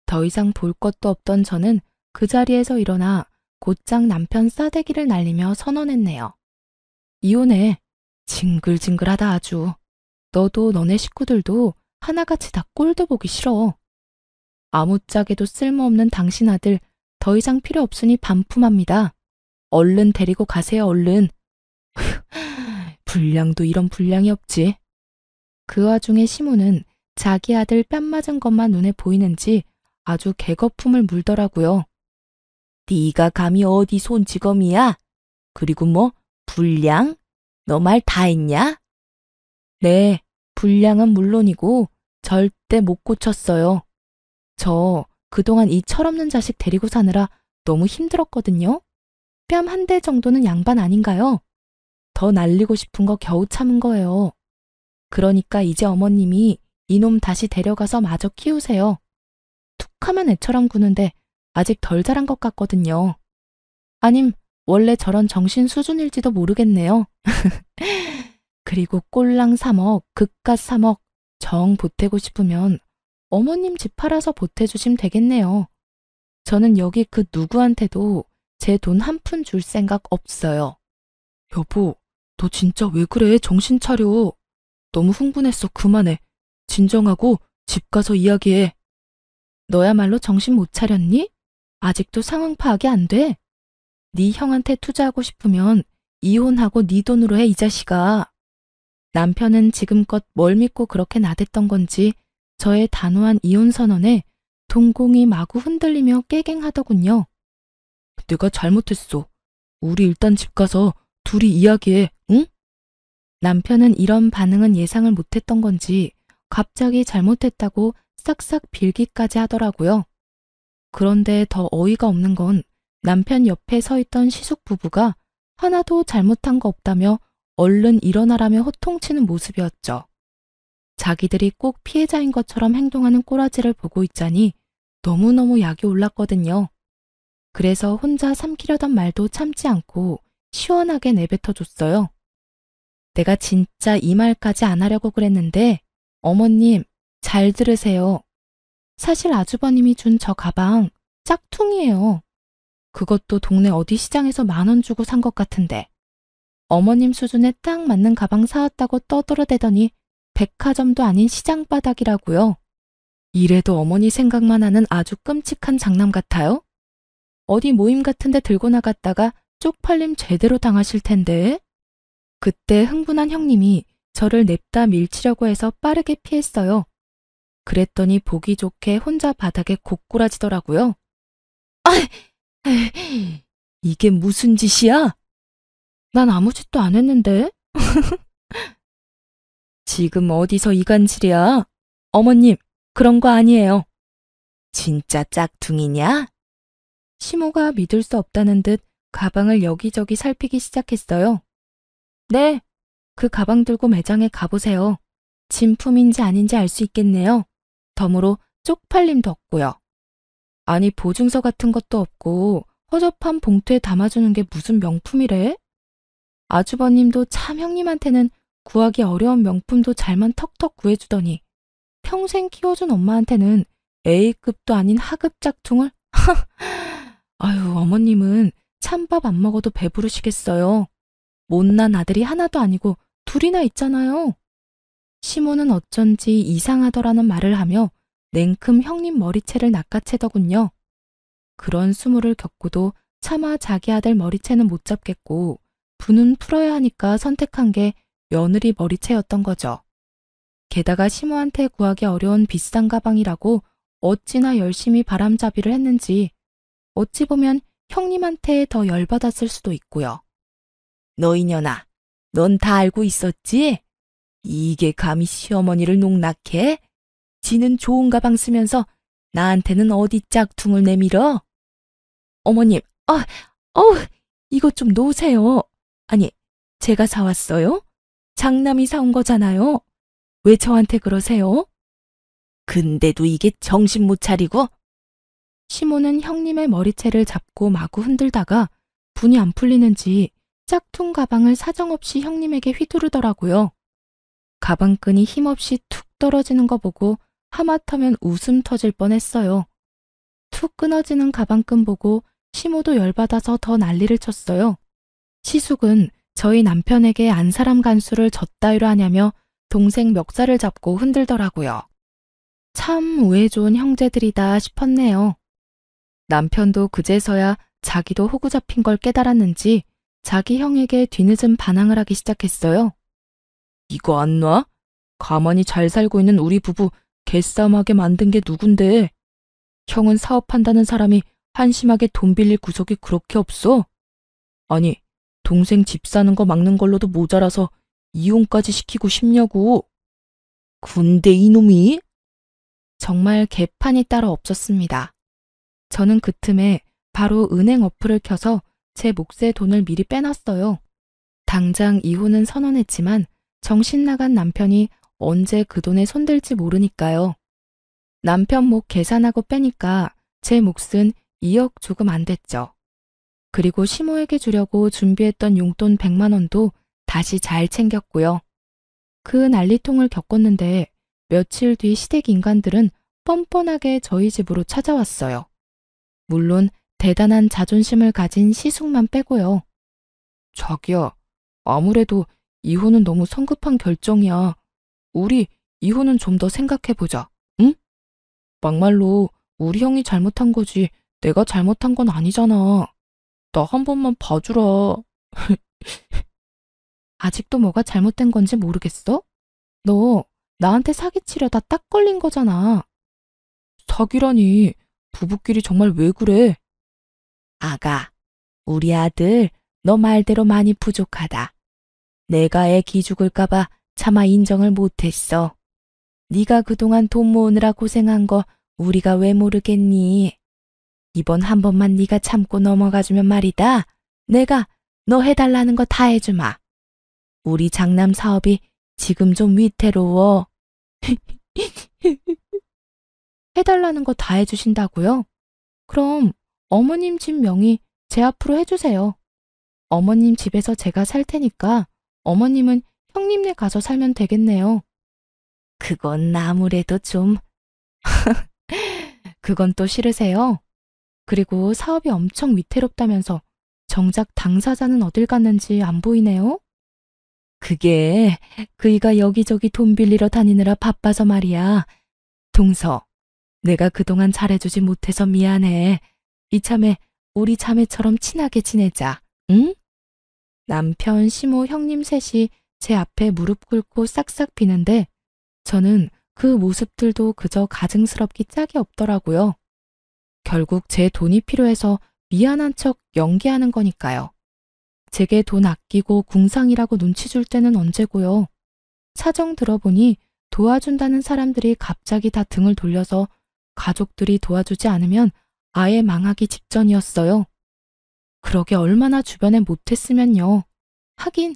더 이상 볼 것도 없던 저는 그 자리에서 일어나 곧장 남편 싸대기를 날리며 선언했네요. 이혼해. 징글징글하다 아주. 너도 너네 식구들도 하나같이 다 꼴도 보기 싫어. 아무짝에도 쓸모없는 당신 아들 더 이상 필요 없으니 반품합니다. 얼른 데리고 가세요, 얼른. 불량도 이런 불량이 없지. 그 와중에 시모는 자기 아들 뺨 맞은 것만 눈에 보이는지 아주 개거품을 물더라고요. 네가 감히 어디 손찌검이야? 그리고 뭐 불량? 너 말 다 했냐? 네, 불량은 물론이고 절대 못 고쳤어요. 저 그동안 이 철없는 자식 데리고 사느라 너무 힘들었거든요. 뺨 한 대 정도는 양반 아닌가요? 더 날리고 싶은 거 겨우 참은 거예요. 그러니까 이제 어머님이 이놈 다시 데려가서 마저 키우세요. 툭하면 애처럼 구는데 아직 덜 자란 것 같거든요. 아님 원래 저런 정신 수준일지도 모르겠네요. 그리고 꼴랑 3억, 그깟 3억 정 보태고 싶으면 어머님 집 팔아서 보태주시면 되겠네요. 저는 여기 그 누구한테도 제 돈 한 푼 줄 생각 없어요. 여보, 너 진짜 왜 그래? 정신 차려. 너무 흥분했어. 그만해. 진정하고 집 가서 이야기해. 너야말로 정신 못 차렸니? 아직도 상황 파악이 안 돼? 네 형한테 투자하고 싶으면 이혼하고 네 돈으로 해, 이 자식아. 남편은 지금껏 뭘 믿고 그렇게 나댔던 건지 저의 단호한 이혼 선언에 동공이 마구 흔들리며 깨갱하더군요. 내가 잘못했어. 우리 일단 집 가서 둘이 이야기해, 응? 남편은 이런 반응은 예상을 못했던 건지 갑자기 잘못했다고 싹싹 빌기까지 하더라고요. 그런데 더 어이가 없는 건 남편 옆에 서 있던 시숙 부부가 하나도 잘못한 거 없다며 얼른 일어나라며 호통치는 모습이었죠. 자기들이 꼭 피해자인 것처럼 행동하는 꼬라지를 보고 있자니 너무너무 약이 올랐거든요. 그래서 혼자 삼키려던 말도 참지 않고 시원하게 내뱉어줬어요. 내가 진짜 이 말까지 안 하려고 그랬는데 어머님 잘 들으세요. 사실 아주버님이 준 저 가방 짝퉁이에요. 그것도 동네 어디 시장에서 10,000원 주고 산 것 같은데 어머님 수준에 딱 맞는 가방 사왔다고 떠들어대더니 백화점도 아닌 시장 바닥이라고요. 이래도 어머니 생각만 하는 아주 끔찍한 장남 같아요? 어디 모임 같은 데 들고 나갔다가 쪽팔림 제대로 당하실 텐데. 그때 흥분한 형님이 저를 냅다 밀치려고 해서 빠르게 피했어요. 그랬더니 보기 좋게 혼자 바닥에 고꾸라지더라고요. 아, 이게 무슨 짓이야? 난 아무 짓도 안 했는데. 지금 어디서 이간질이야? 어머님, 그런 거 아니에요. 진짜 짝퉁이냐? 시모가 믿을 수 없다는 듯 가방을 여기저기 살피기 시작했어요. 네, 그 가방 들고 매장에 가보세요. 진품인지 아닌지 알 수 있겠네요. 덤으로 쪽팔림도 없고요. 아니 보증서 같은 것도 없고 허접한 봉투에 담아주는 게 무슨 명품이래? 아주버님도 참 형님한테는 구하기 어려운 명품도 잘만 턱턱 구해주더니 평생 키워준 엄마한테는 A급도 아닌 하급 짝퉁을? 아유, 어머님은 찬밥 안 먹어도 배부르시겠어요. 못난 아들이 하나도 아니고 둘이나 있잖아요. 시모는 어쩐지 이상하더라는 말을 하며 냉큼 형님 머리채를 낚아채더군요. 그런 수모를 겪고도 차마 자기 아들 머리채는 못 잡겠고 분은 풀어야 하니까 선택한 게 며느리 머리채였던 거죠. 게다가 시모한테 구하기 어려운 비싼 가방이라고 어찌나 열심히 바람잡이를 했는지 어찌 보면 형님한테 더 열받았을 수도 있고요. 너 이년아, 넌 다 알고 있었지? 이게 감히 시어머니를 농락해? 지는 좋은 가방 쓰면서 나한테는 어디 짝퉁을 내밀어? 어머님, 이것 좀 놓으세요. 아니, 제가 사왔어요? 장남이 사온 거잖아요. 왜 저한테 그러세요? 근데도 이게 정신 못 차리고? 시모는 형님의 머리채를 잡고 마구 흔들다가 분이 안 풀리는지 짝퉁 가방을 사정없이 형님에게 휘두르더라고요. 가방끈이 힘없이 툭 떨어지는 거 보고 하마터면 웃음 터질 뻔했어요. 툭 끊어지는 가방끈 보고 시모도 열받아서 더 난리를 쳤어요. 시숙은 저희 남편에게 안 사람 간수를 젖따위로 하냐며 동생 멱살을 잡고 흔들더라고요. 참 우애 좋은 형제들이다 싶었네요. 남편도 그제서야 자기도 호구 잡힌 걸 깨달았는지 자기 형에게 뒤늦은 반항을 하기 시작했어요. 이거 안 놔? 가만히 잘 살고 있는 우리 부부 개싸움하게 만든 게 누군데? 형은 사업한다는 사람이 한심하게 돈 빌릴 구석이 그렇게 없어? 아니, 동생 집 사는 거 막는 걸로도 모자라서 이혼까지 시키고 싶냐고. 군대 이놈이? 정말 개판이 따로 없었습니다. 저는 그 틈에 바로 은행 어플을 켜서 제 몫의 돈을 미리 빼놨어요. 당장 이혼은 선언했지만 정신 나간 남편이 언제 그 돈에 손댈지 모르니까요. 남편 몫 계산하고 빼니까 제 몫은 2억 조금 안 됐죠. 그리고 시모에게 주려고 준비했던 용돈 100만 원도 다시 잘 챙겼고요. 그 난리통을 겪었는데 며칠 뒤 시댁 인간들은 뻔뻔하게 저희 집으로 찾아왔어요. 물론 대단한 자존심을 가진 시숙만 빼고요. 자기야, 아무래도 이혼은 너무 성급한 결정이야. 우리 이혼은 좀 더 생각해보자, 응? 막말로 우리 형이 잘못한 거지 내가 잘못한 건 아니잖아. 나 한 번만 봐주라. 아직도 뭐가 잘못된 건지 모르겠어? 너 나한테 사기치려다 딱 걸린 거잖아. 사기라니, 부부끼리 정말 왜 그래? 아가, 우리 아들 너 말대로 많이 부족하다. 내가 애 기죽을까봐 차마 인정을 못했어. 네가 그동안 돈 모으느라 고생한 거 우리가 왜 모르겠니? 이번 한 번만 네가 참고 넘어가주면 말이다. 내가 너 해달라는 거 다 해주마. 우리 장남 사업이 지금 좀 위태로워. 해달라는 거 다 해주신다고요? 그럼 어머님 집 명의 제 앞으로 해주세요. 어머님 집에서 제가 살 테니까 어머님은 형님네 가서 살면 되겠네요. 그건 아무래도 좀... 그건 또 싫으세요? 그리고 사업이 엄청 위태롭다면서 정작 당사자는 어딜 갔는지 안 보이네요. 그게 그이가 여기저기 돈 빌리러 다니느라 바빠서 말이야. 동서, 내가 그동안 잘해주지 못해서 미안해. 이참에 우리 자매처럼 친하게 지내자. 응? 남편, 시모, 형님 셋이 제 앞에 무릎 꿇고 싹싹 비는데 저는 그 모습들도 그저 가증스럽기 짝이 없더라고요. 결국 제 돈이 필요해서 미안한 척 연기하는 거니까요. 제게 돈 아끼고 궁상이라고 눈치 줄 때는 언제고요. 사정 들어보니 도와준다는 사람들이 갑자기 다 등을 돌려서 가족들이 도와주지 않으면 아예 망하기 직전이었어요. 그러게 얼마나 주변에 못했으면요. 하긴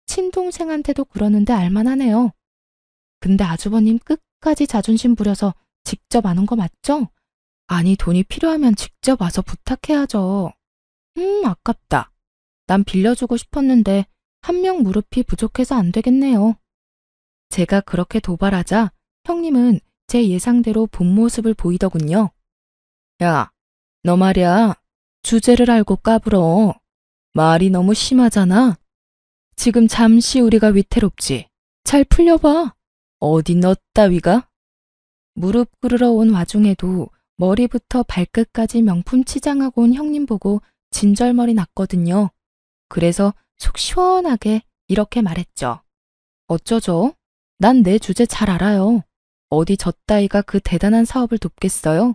친동생한테도 그러는데 알만하네요. 근데 아주버님 끝까지 자존심 부려서 직접 안 온 거 맞죠? 아니 돈이 필요하면 직접 와서 부탁해야죠. 아깝다. 난 빌려주고 싶었는데 한 명 무릎이 부족해서 안 되겠네요. 제가 그렇게 도발하자 형님은 제 예상대로 본 모습을 보이더군요. 야, 너 말이야. 주제를 알고 까불어. 말이 너무 심하잖아. 지금 잠시 우리가 위태롭지. 잘 풀려봐. 어디 너 따위가? 무릎 꿇으러 온 와중에도 머리부터 발끝까지 명품 치장하고 온 형님 보고 진절머리 났거든요. 그래서 속 시원하게 이렇게 말했죠. 어쩌죠? 난 내 주제 잘 알아요. 어디 저 따위가 그 대단한 사업을 돕겠어요?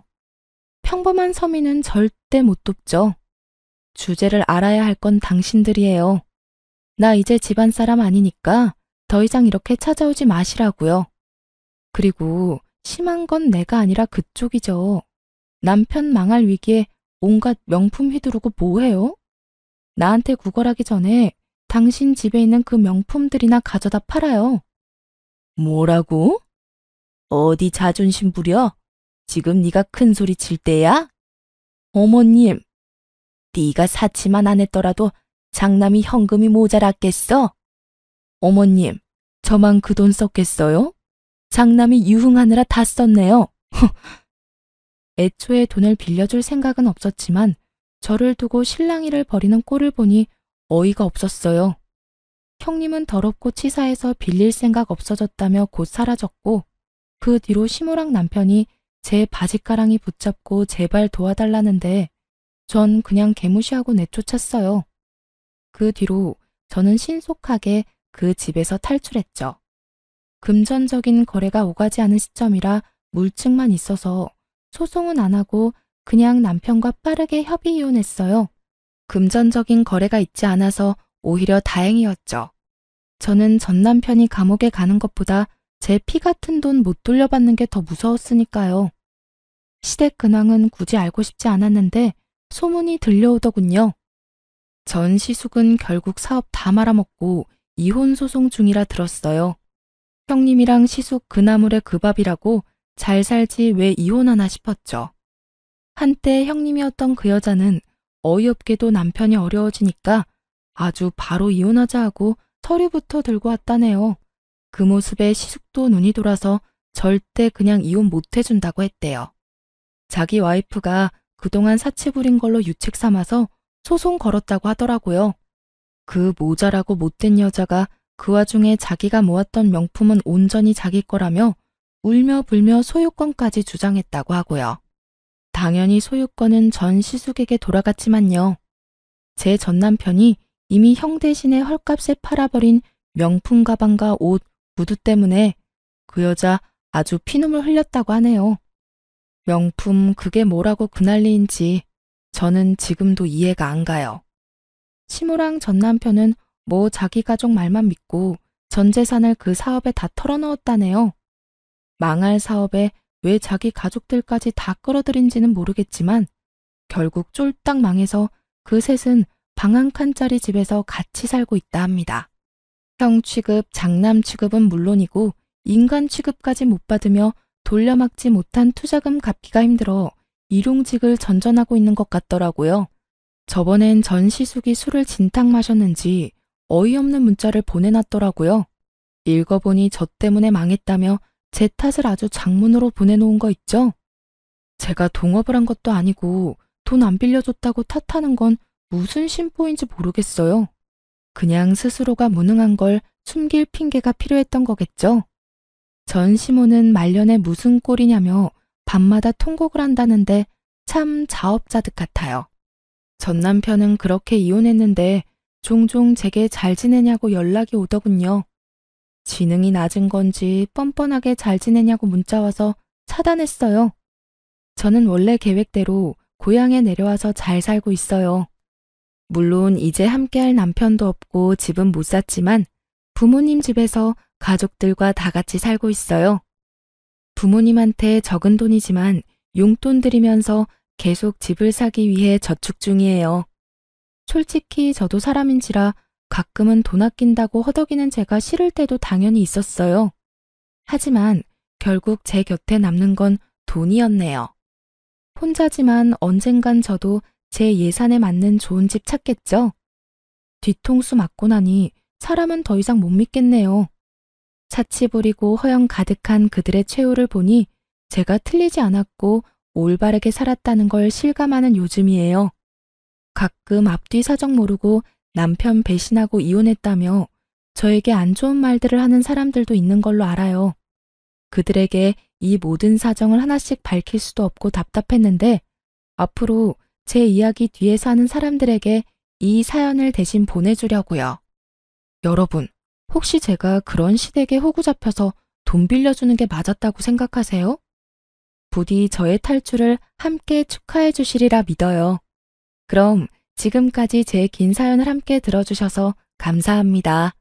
평범한 서민은 절대 못 돕죠. 주제를 알아야 할 건 당신들이에요. 나 이제 집안 사람 아니니까 더 이상 이렇게 찾아오지 마시라고요. 그리고 심한 건 내가 아니라 그쪽이죠. 남편 망할 위기에 온갖 명품 휘두르고 뭐해요? 나한테 구걸하기 전에 당신 집에 있는 그 명품들이나 가져다 팔아요. 뭐라고? 어디 자존심 부려? 지금 네가 큰 소리 칠 때야? 어머님, 네가 사치만 안 했더라도 장남이 현금이 모자랐겠어? 어머님, 저만 그 돈 썼겠어요? 장남이 유흥하느라 다 썼네요. 애초에 돈을 빌려줄 생각은 없었지만 저를 두고 실랑이를 벌이는 꼴을 보니 어이가 없었어요. 형님은 더럽고 치사해서 빌릴 생각 없어졌다며 곧 사라졌고 그 뒤로 시모랑 남편이 제 바지가랑이 붙잡고 제발 도와달라는데 전 그냥 개무시하고 내쫓았어요. 그 뒤로 저는 신속하게 그 집에서 탈출했죠. 금전적인 거래가 오가지 않은 시점이라 물증만 있어서 소송은 안 하고 그냥 남편과 빠르게 협의 이혼했어요. 금전적인 거래가 있지 않아서 오히려 다행이었죠. 저는 전 남편이 감옥에 가는 것보다 제 피 같은 돈 못 돌려받는 게 더 무서웠으니까요. 시댁 근황은 굳이 알고 싶지 않았는데 소문이 들려오더군요. 전 시숙은 결국 사업 다 말아먹고 이혼 소송 중이라 들었어요. 형님이랑 시숙 그 나물의 그 밥이라고 잘 살지 왜 이혼하나 싶었죠. 한때 형님이었던 그 여자는 어이없게도 남편이 어려워지니까 아주 바로 이혼하자 하고 서류부터 들고 왔다네요. 그 모습에 시숙도 눈이 돌아서 절대 그냥 이혼 못 해준다고 했대요. 자기 와이프가 그동안 사치 부린 걸로 유책 삼아서 소송 걸었다고 하더라고요. 그 모자라고 못된 여자가 그 와중에 자기가 모았던 명품은 온전히 자기 거라며 울며 불며 소유권까지 주장했다고 하고요. 당연히 소유권은 전 시숙에게 돌아갔지만요. 제 전 남편이 이미 형 대신에 헐값에 팔아버린 명품 가방과 옷, 구두 때문에 그 여자 아주 피눈물 흘렸다고 하네요. 명품 그게 뭐라고 그 난리인지 저는 지금도 이해가 안 가요. 시모랑 전 남편은 뭐 자기 가족 말만 믿고 전 재산을 그 사업에 다 털어넣었다네요. 망할 사업에 왜 자기 가족들까지 다 끌어들인지는 모르겠지만 결국 쫄딱 망해서 그 셋은 방 한 칸짜리 집에서 같이 살고 있다 합니다. 형 취급, 장남 취급은 물론이고 인간 취급까지 못 받으며 돌려막지 못한 투자금 갚기가 힘들어 일용직을 전전하고 있는 것 같더라고요. 저번엔 전 시숙이 술을 진탕 마셨는지 어이없는 문자를 보내놨더라고요. 읽어보니 저 때문에 망했다며 제 탓을 아주 장문으로 보내놓은 거 있죠? 제가 동업을 한 것도 아니고 돈 안 빌려줬다고 탓하는 건 무슨 심보인지 모르겠어요. 그냥 스스로가 무능한 걸 숨길 핑계가 필요했던 거겠죠? 전 시모는 말년에 무슨 꼴이냐며 밤마다 통곡을 한다는데 참 자업자득 같아요. 전 남편은 그렇게 이혼했는데 종종 제게 잘 지내냐고 연락이 오더군요. 지능이 낮은 건지 뻔뻔하게 잘 지내냐고 문자 와서 차단했어요. 저는 원래 계획대로 고향에 내려와서 잘 살고 있어요. 물론 이제 함께할 남편도 없고 집은 못 샀지만 부모님 집에서 가족들과 다 같이 살고 있어요. 부모님한테 적은 돈이지만 용돈 드리면서 계속 집을 사기 위해 저축 중이에요. 솔직히 저도 사람인지라 가끔은 돈 아낀다고 허덕이는 제가 싫을 때도 당연히 있었어요. 하지만 결국 제 곁에 남는 건 돈이었네요. 혼자지만 언젠간 저도 제 예산에 맞는 좋은 집 찾겠죠? 뒤통수 맞고 나니 사람은 더 이상 못 믿겠네요. 사치 부리고 허영 가득한 그들의 최후를 보니 제가 틀리지 않았고 올바르게 살았다는 걸 실감하는 요즘이에요. 가끔 앞뒤 사정 모르고 남편 배신하고 이혼했다며 저에게 안 좋은 말들을 하는 사람들도 있는 걸로 알아요. 그들에게 이 모든 사정을 하나씩 밝힐 수도 없고 답답했는데 앞으로 제 이야기 뒤에 사는 사람들에게 이 사연을 대신 보내주려고요. 여러분, 혹시 제가 그런 시댁에 호구 잡혀서 돈 빌려주는 게 맞았다고 생각하세요? 부디 저의 탈출을 함께 축하해 주시리라 믿어요. 그럼 지금까지 제 긴 사연을 함께 들어주셔서 감사합니다.